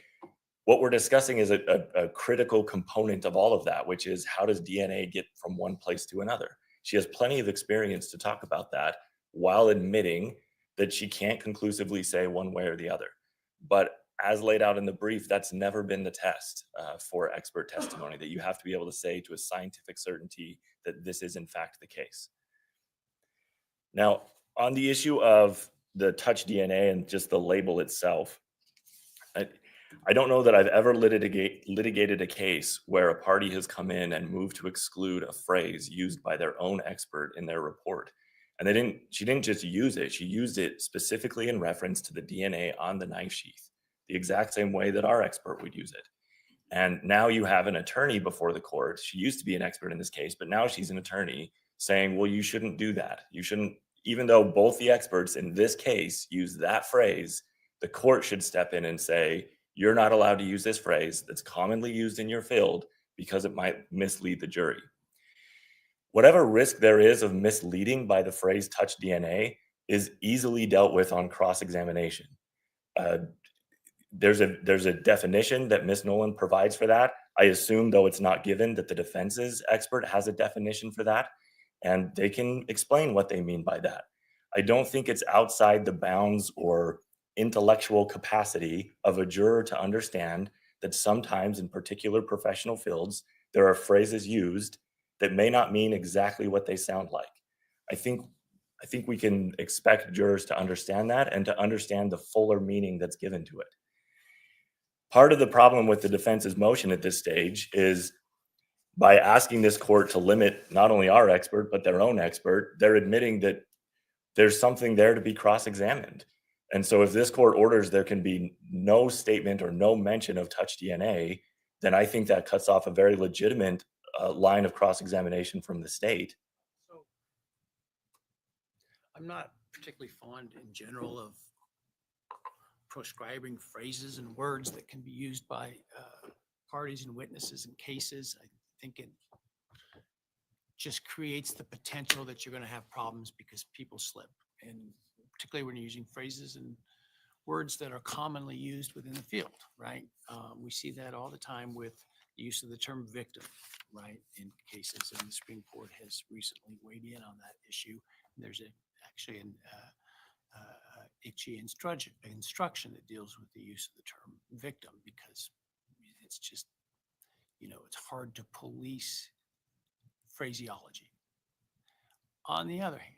What we're discussing is a critical component of all of that, which is how does DNA get from one place to another? She has plenty of experience to talk about that while admitting that she can't conclusively say one way or the other. But as laid out in the brief, that's never been the test for expert testimony, that you have to be able to say to a scientific certainty that this is in fact the case. Now, on the issue of the touch DNA and just the label itself, I don't know that I've ever litigated a case where a party has come in and moved to exclude a phrase used by their own expert in their report. And she didn't just use it, she used it specifically in reference to the DNA on the knife sheath, the exact same way that our expert would use it. And now you have an attorney before the court. She used to be an expert in this case, but now she's an attorney saying, well, you shouldn't do that. You shouldn't, even though both the experts in this case use that phrase, the court should step in and say, you're not allowed to use this phrase that's commonly used in your field because it might mislead the jury. Whatever risk there is of misleading by the phrase touch DNA is easily dealt with on cross-examination. There's a definition that Ms. Nolan provides for that. I assume, though it's not given, that the defense's expert has a definition for that. and they can explain what they mean by that. I don't think it's outside the bounds or intellectual capacity of a juror to understand that sometimes in particular professional fields, there are phrases used that may not mean exactly what they sound like. I think I think we can expect jurors to understand that and to understand the fuller meaning that's given to it. Part of the problem with the defense's motion at this stage is by asking this court to limit not only our expert, but their own expert, they're admitting that there's something there to be cross-examined. And so if this court orders there can be no statement or no mention of touch DNA, then I think that cuts off a very legitimate line of cross-examination from the state. So I'm not particularly fond in general of proscribing phrases and words that can be used by parties and witnesses in cases. I think it just creates the potential that you're going to have problems because people slip. And particularly when you're using phrases and words that are commonly used within the field, right? We see that all the time with the use of the term victim, right, in cases. And the Supreme Court has recently weighed in on that issue. There's actually an ICHE instruction that deals with the use of the term victim because it's just, it's hard to police phraseology. On the other hand,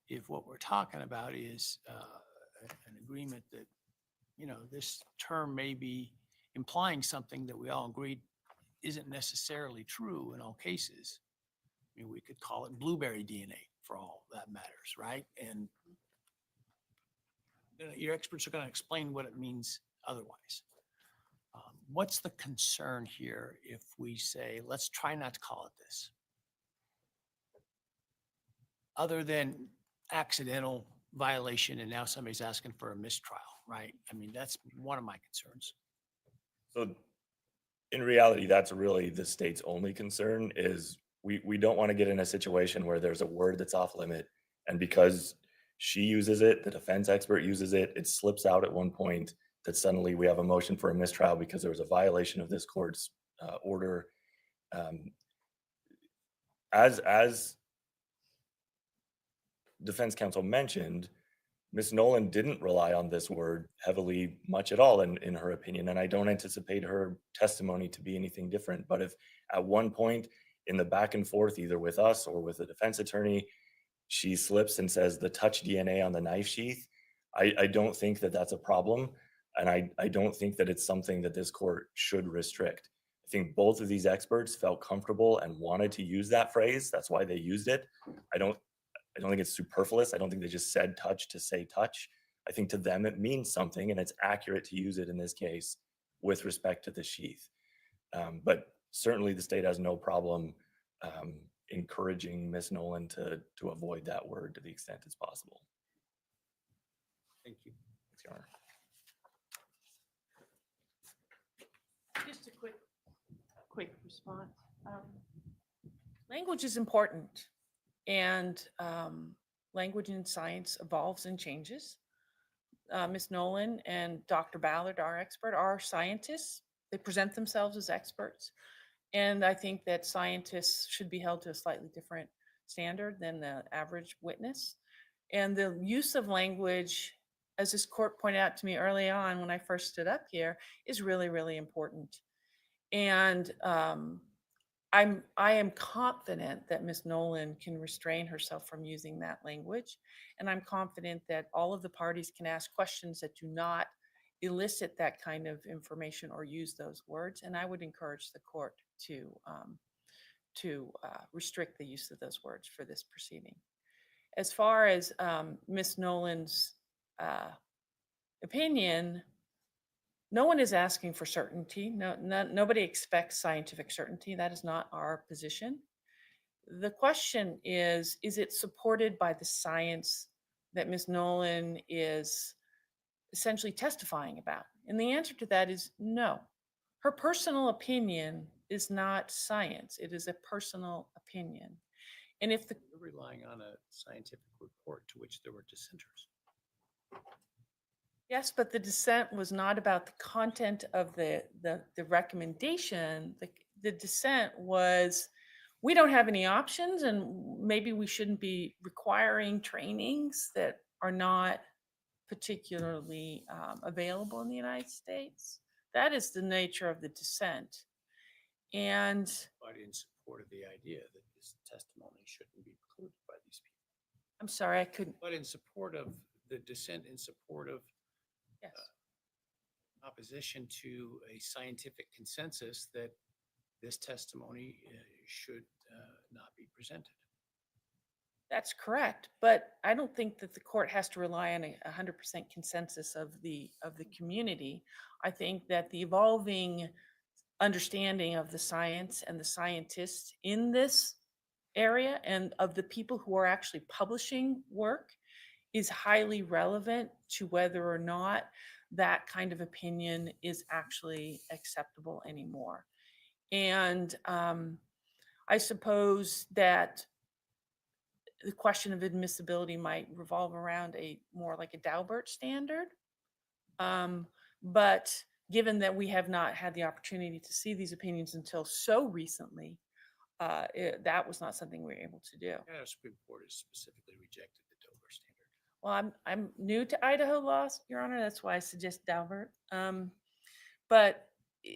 if what we're talking about is an agreement that, this term may be implying something that we all agreed isn't necessarily true in all cases. I mean, we could call it blueberry DNA for all that matters, right? And your experts are going to explain what it means otherwise. What's the concern here if we say, let's try not to call it this? Other than accidental violation and now somebody's asking for a mistrial, right? I mean, that's one of my concerns. So in reality, that's really the state's only concern is we don't want to get in a situation where there's a word that's off limit. And because she uses it, the defense expert uses it, it slips out at one point that suddenly we have a motion for a mistrial because there was a violation of this court's order. As defense counsel mentioned, Ms. Nolan didn't rely on this word heavily much at all in her opinion, and I don't anticipate her testimony to be anything different. But if at one point in the back and forth, either with us or with the defense attorney, she slips and says the touch DNA on the knife sheath, I don't think that that's a problem. And I don't think that it's something that this court should restrict. I think both of these experts felt comfortable and wanted to use that phrase. That's why they used it. I don't think it's superfluous. I don't think they just said touch to say touch. I think to them it means something and it's accurate to use it in this case with respect to the sheath. But certainly the state has no problem encouraging Ms. Nolan to avoid that word to the extent it's possible. Thank you. Thanks, Your Honor. Just a quick response. Language is important, and language in science evolves and changes. Ms. Nolan and Dr. Ballard, our expert, are scientists. They present themselves as experts. And I think that scientists should be held to a slightly different standard than the average witness. And the use of language, as this court pointed out to me early on when I first stood up here, is really, really important. And I am confident that Ms. Nolan can restrain herself from using that language. And I'm confident that all of the parties can ask questions that do not elicit that kind of information or use those words. And I would encourage the court to restrict the use of those words for this proceeding. As far as Ms. Nolan's opinion, no one is asking for certainty. Nobody expects scientific certainty. That is not our position. The question is it supported by the science that Ms. Nolan is essentially testifying about? And the answer to that is no. Her personal opinion is not science. It is a personal opinion. And if You're relying on a scientific report to which there were dissenters. yes, but the dissent was not about the content of the recommendation. The dissent was we don't have any options, and maybe we shouldn't be requiring trainings that are not particularly available in the United States. That is the nature of the dissent. And But in support of the idea that this testimony shouldn't be precluded by these people. I'm sorry, I couldn't. But in support of the dissent, in support of Yes. opposition to a scientific consensus that this testimony should not be presented. That's correct, but I don't think that the court has to rely on a 100% consensus of the community. I think that the evolving understanding of the science and the scientists in this area and of the people who are actually publishing work is highly relevant to whether or not that kind of opinion is actually acceptable anymore. And I suppose that the question of admissibility might revolve around a more like a Daubert standard. But given that we have not had the opportunity to see these opinions until so recently, that was not something we were able to do. The Supreme Court has specifically rejected the Dover standard. Well, I'm new to Idaho laws, Your Honor. That's why I suggest Daubert. But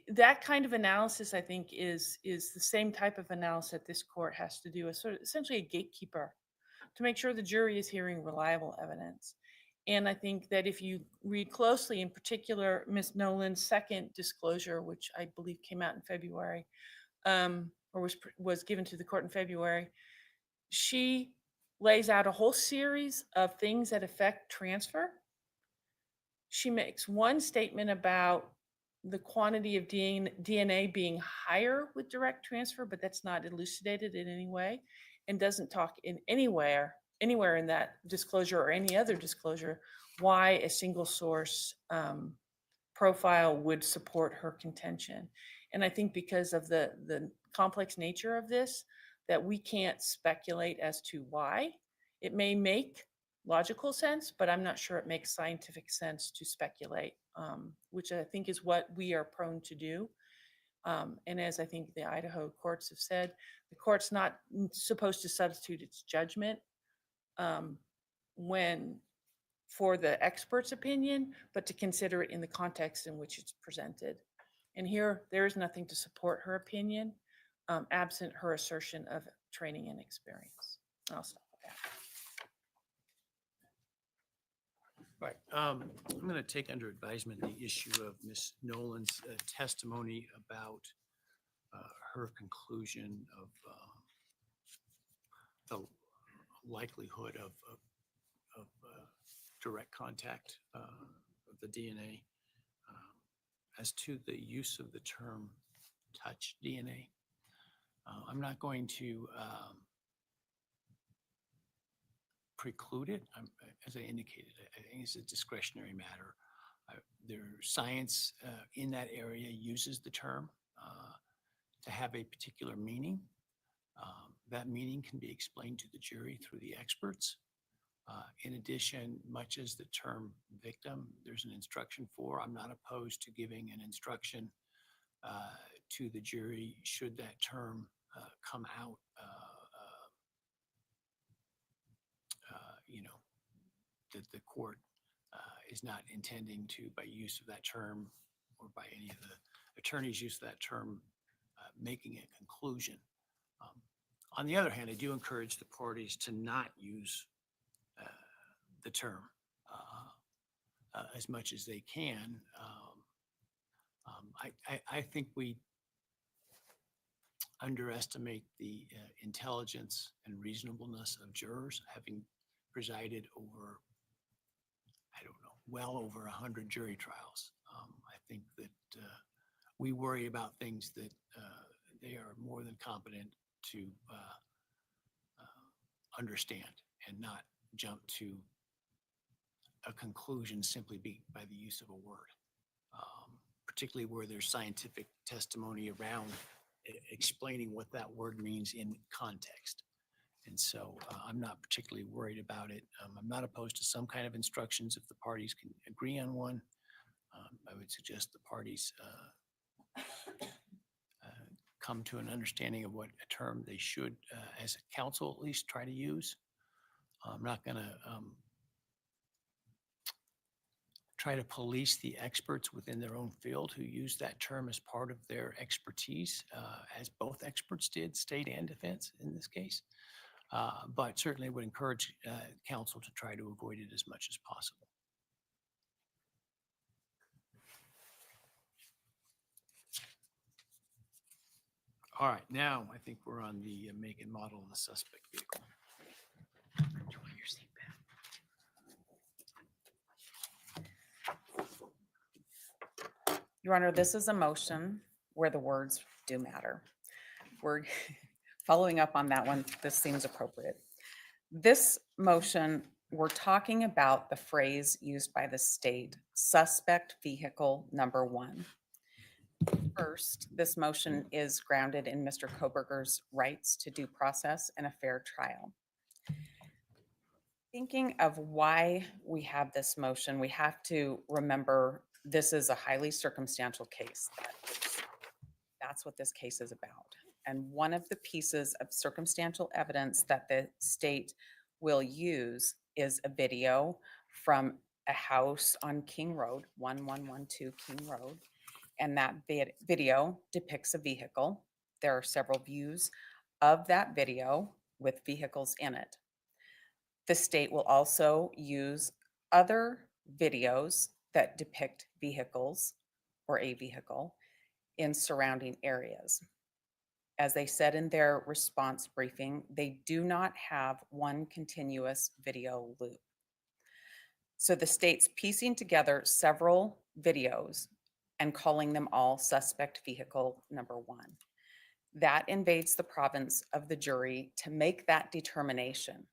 that kind of analysis, I think, is the same type of analysis this court has to do, as sort of essentially a gatekeeper to make sure the jury is hearing reliable evidence. And I think that if you read closely, in particular, Ms. Nolan's second disclosure, which I believe came out in February, or was given to the court in February, she lays out a whole series of things that affect transfer. She makes one statement about the quantity of DNA being higher with direct transfer, but that's not elucidated in any way, and doesn't talk in anywhere in that disclosure or any other disclosure why a single source profile would support her contention. And I think because of the complex nature of this, that we can't speculate as to why. It may make logical sense, but I'm not sure it makes scientific sense to speculate, which I think is what we are prone to do. And as I think the Idaho courts have said, the court's not supposed to substitute its judgment for the expert's opinion, but to consider it in the context in which it's presented. And here, there is nothing to support her opinion, absent her assertion of training and experience. I'll stop with that. Right. I'm going to take under advisement the issue of Ms. Nolan's testimony about her conclusion of the likelihood of direct contact of the DNA. As to the use of the term touch DNA, I'm not going to preclude it. As I indicated, I think it's a discretionary matter. Science in that area uses the term to have a particular meaning. That meaning can be explained to the jury through the experts. In addition, much as the term victim, there's an instruction for. I'm not opposed to giving an instruction to the jury should that term come out. That the court is not intending to, by use of that term or by any of the attorneys' use of that term, making a conclusion. On the other hand, I do encourage the parties to not use the term as much as they can. I think we underestimate the intelligence and reasonableness of jurors, having presided over, I don't know, well over 100 jury trials. I think that we worry about things that they are more than competent to understand and not jump to a conclusion simply by the use of a word, particularly where there's scientific testimony around explaining what that word means in context. And so I'm not particularly worried about it. I'm not opposed to some kind of instructions if the parties can agree on one. I would suggest the parties come to an understanding of what a term they should, as a council at least, try to use. I'm not going to try to police the experts within their own field who use that term as part of their expertise, as both experts did, state and defense in this case. But certainly would encourage council to try to avoid it as much as possible. All right, now I think we're on the make and model of the suspect vehicle. Do you want your seat back? Your Honor, this is a motion where the words do matter. We're following up on that one. This seems appropriate. This motion, we're talking about the phrase used by the state, suspect vehicle number 1. First, this motion is grounded in Mr. Kohberger's rights to due process and a fair trial. Thinking of why we have this motion, we have to remember this is a highly circumstantial case. That's what this case is about. And one of the pieces of circumstantial evidence that the state will use is a video from a house on King Road, 1112 King Road. And that video depicts a vehicle. There are several views of that video with vehicles in it. The state will also use other videos that depict vehicles or a vehicle in surrounding areas. As they said in their response briefing, they do not have one continuous video loop. So the state's piecing together several videos and calling them all suspect vehicle number 1. That invades the province of the jury to make that determination.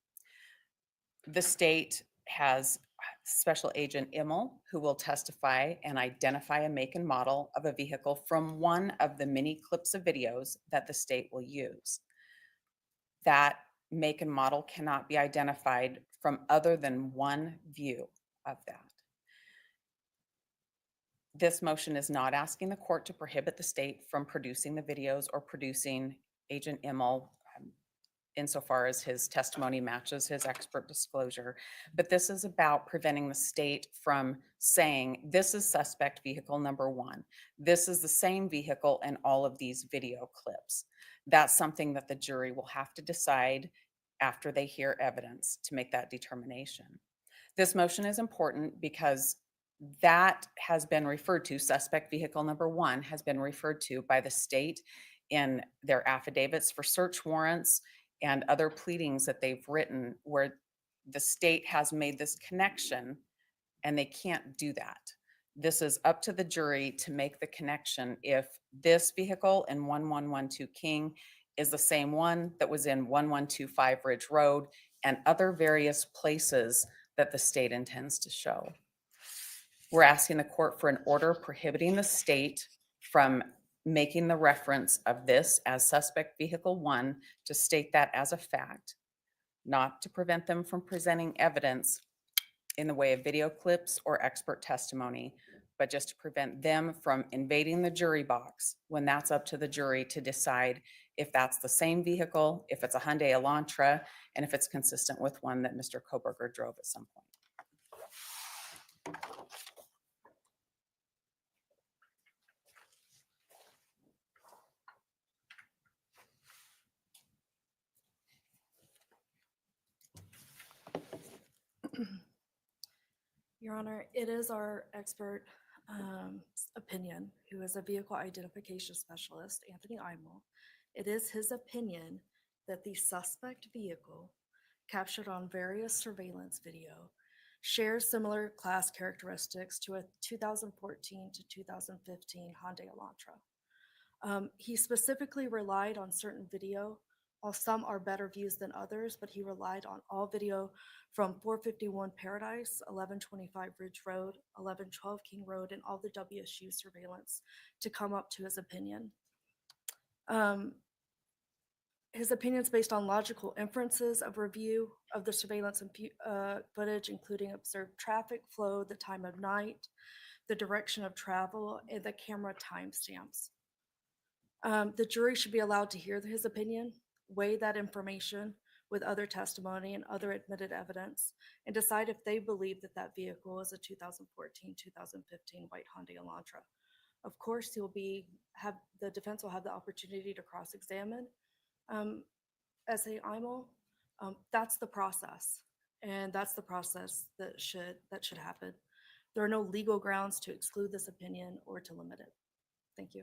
The state has Special Agent Immel, who will testify and identify a make and model of a vehicle from one of the many clips of videos that the state will use. That make and model cannot be identified from other than one view of that. This motion is not asking the court to prohibit the state from producing the videos or producing Agent Immel insofar as his testimony matches his expert disclosure. But this is about preventing the state from saying, this is suspect vehicle number 1. This is the same vehicle in all of these video clips. That's something that the jury will have to decide after they hear evidence to make that determination. This motion is important because that has been referred to, suspect vehicle number 1 has been referred to by the state in their affidavits for search warrants and other pleadings that they've written where the state has made this connection and they can't do that. This is up to the jury to make the connection if this vehicle in 1112 King is the same one that was in 1125 Ridge Road and other various places that the state intends to show. We're asking the court for an order prohibiting the state from making the reference of this as suspect vehicle 1 to state that as a fact, not to prevent them from presenting evidence in the way of video clips or expert testimony, but just to prevent them from invading the jury box when that's up to the jury to decide if that's the same vehicle, if it's a Hyundai Elantra, and if it's consistent with one that Mr. Kohberger drove at some point. Your Honor, it is our expert opinion, who is a vehicle identification specialist, Anthony Imel. It is his opinion that the suspect vehicle captured on various surveillance video shares similar class characteristics to a 2014 to 2015 Hyundai Elantra. He specifically relied on certain video. While some are better views than others, but he relied on all video from 451 Paradise, 1125 Ridge Road, 1112 King Road, and all the WSU surveillance to come up to his opinion. His opinion is based on logical inferences of review of the surveillance and footage, including observed traffic flow, the time of night, the direction of travel, and the camera timestamps. The jury should be allowed to hear his opinion, weigh that information with other testimony and other admitted evidence, and decide if they believe that that vehicle is a 2014, 2015 white Hyundai Elantra. Of course, the defense will have the opportunity to cross-examine S.A. Imel. That's the process, and that's the process that should happen. There are no legal grounds to exclude this opinion or to limit it. Thank you.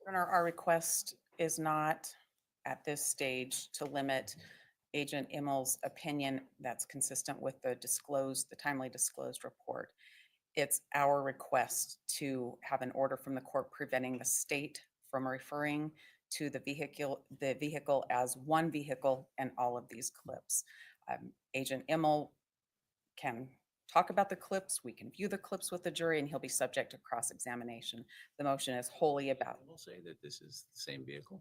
Our request is not at this stage to limit Agent Immel's opinion that's consistent with the timely disclosed report. It's our request to have an order from the court preventing the state from referring to the vehicle as one vehicle in all of these clips. Agent Immel can talk about the clips, we can view the clips with the jury, and he'll be subject to cross-examination. The motion is wholly about, We'll say that this is the same vehicle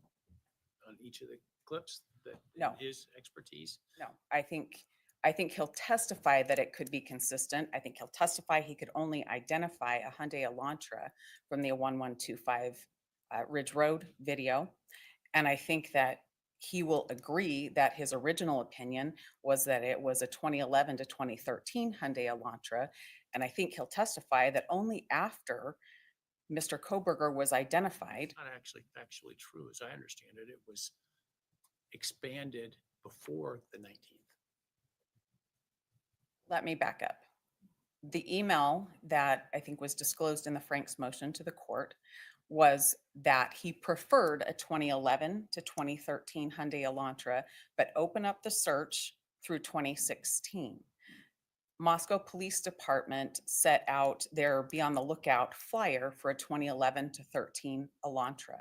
on each of the clips that No. his expertise. no, I think he'll testify that it could be consistent. I think he'll testify he could only identify a Hyundai Elantra from the 1125 Ridge Road video. And I think that he will agree that his original opinion was that it was a 2011 to 2013 Hyundai Elantra. And I think he'll testify that only after Mr. Kohberger was identified. Not actually true, as I understand it. It was expanded before the 19th. Let me back up. The email that I think was disclosed in the Frank's motion to the court was that he preferred a 2011 to 2013 Hyundai Elantra, but open up the search through 2016. Moscow Police Department set out their Be on the Lookout flyer for a 2011 to 13 Elantra,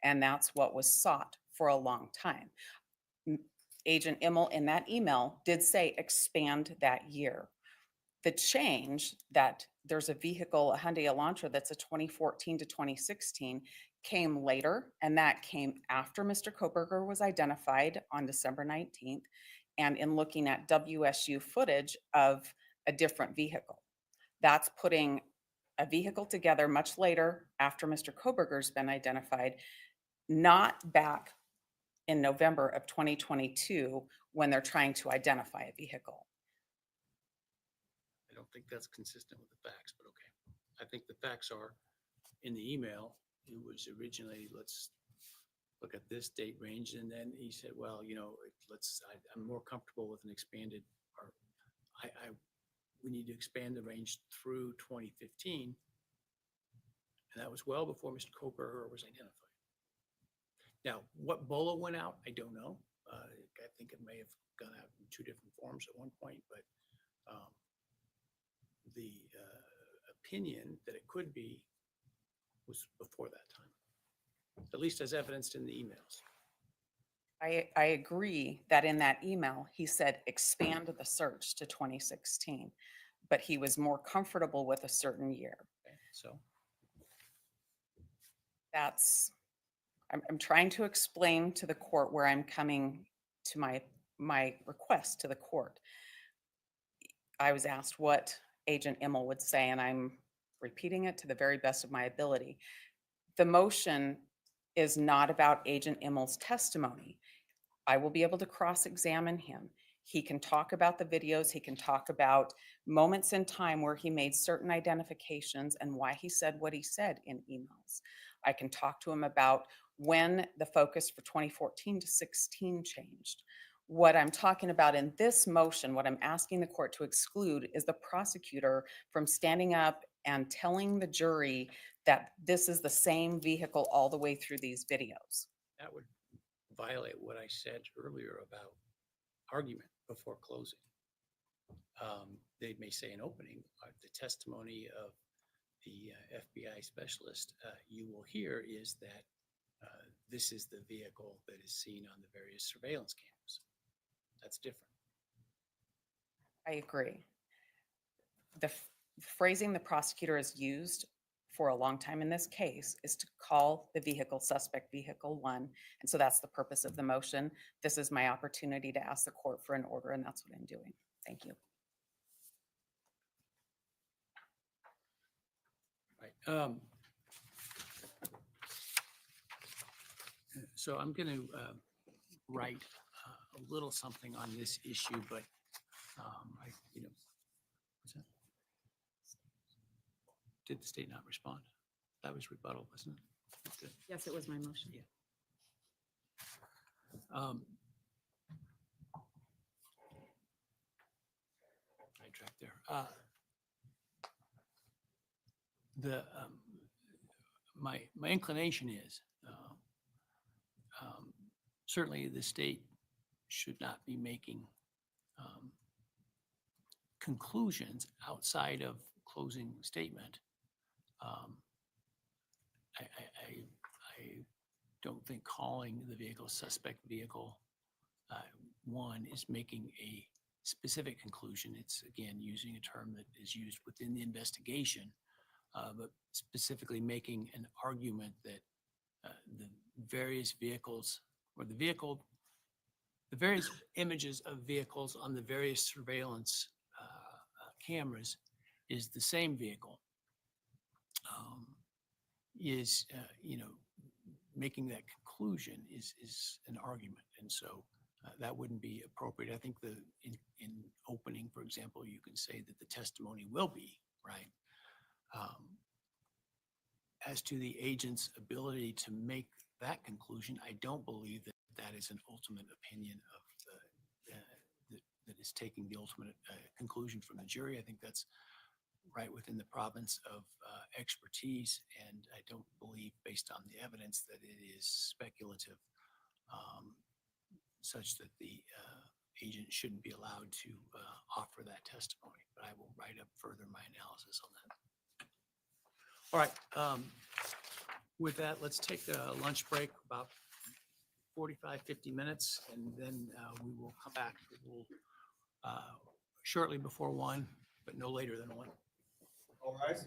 and that's what was sought for a long time. Agent Immel in that email did say expand that year. The change that there's a vehicle, a Hyundai Elantra, that's a 2014 to 2016 came later, and that came after Mr. Kohberger was identified on December 19th, and in looking at WSU footage of a different vehicle. That's putting a vehicle together much later after Mr. Kohberger's been identified, not back in November of 2022 when they're trying to identify a vehicle. I don't think that's consistent with the facts, but okay. I think the facts are in the email. It was originally, let's look at this date range. And then he said, well, I'm more comfortable with an expanded, or we need to expand the range through 2015. And that was well before Mr. Kohberger was identified. Now, what BOLA went out, I don't know. I think it may have gone out in two different forms at one point, but the opinion that it could be was before that time, at least as evidenced in the emails. I agree that in that email, he said expand the search to 2016, but he was more comfortable with a certain year. Okay, so I'm trying to explain to the court where I'm coming to my request to the court. I was asked what Agent Immel would say, and I'm repeating it to the very best of my ability. The motion is not about Agent Immel's testimony. I will be able to cross-examine him. He can talk about the videos. He can talk about moments in time where he made certain identifications and why he said what he said in emails. I can talk to him about when the focus for 2014 to 16 changed. What I'm talking about in this motion, what I'm asking the court to exclude is the prosecutor from standing up and telling the jury that this is the same vehicle all the way through these videos. that would violate what I said earlier about argument before closing. They may say in opening, the testimony of the FBI specialist you will hear is that this is the vehicle that is seen on the various surveillance cameras. That's different. I agree. The phrasing the prosecutor has used for a long time in this case is to call the vehicle suspect vehicle 1. And so that's the purpose of the motion. This is my opportunity to ask the court for an order, and that's what I'm doing. Thank you. So I'm going to write a little something on this issue, but what's that? Did the state not respond? That was rebuttal, wasn't it? Yes, it was my motion. Yeah. Um, Sidetrack there. My inclination is certainly the state should not be making conclusions outside of closing statement. I don't think calling the vehicle suspect vehicle one is making a specific conclusion. It's again using a term that is used within the investigation, but specifically making an argument that the various vehicles or the various images of vehicles on the various surveillance cameras is the same vehicle. Making that conclusion is an argument, and so that wouldn't be appropriate. I think in opening, for example, you can say that the testimony will be right. As to the agent's ability to make that conclusion, I don't believe that that is an ultimate opinion of that is taking the ultimate conclusion from the jury. I think that's right within the province of expertise, and I don't believe, based on the evidence, that it is speculative, such that the agent shouldn't be allowed to offer that testimony. But I will write up further my analysis on that. All right. With that, let's take a lunch break, about 45, 50 minutes, and then we will come back. We'll shortly before 1, but no later than 1. All rise.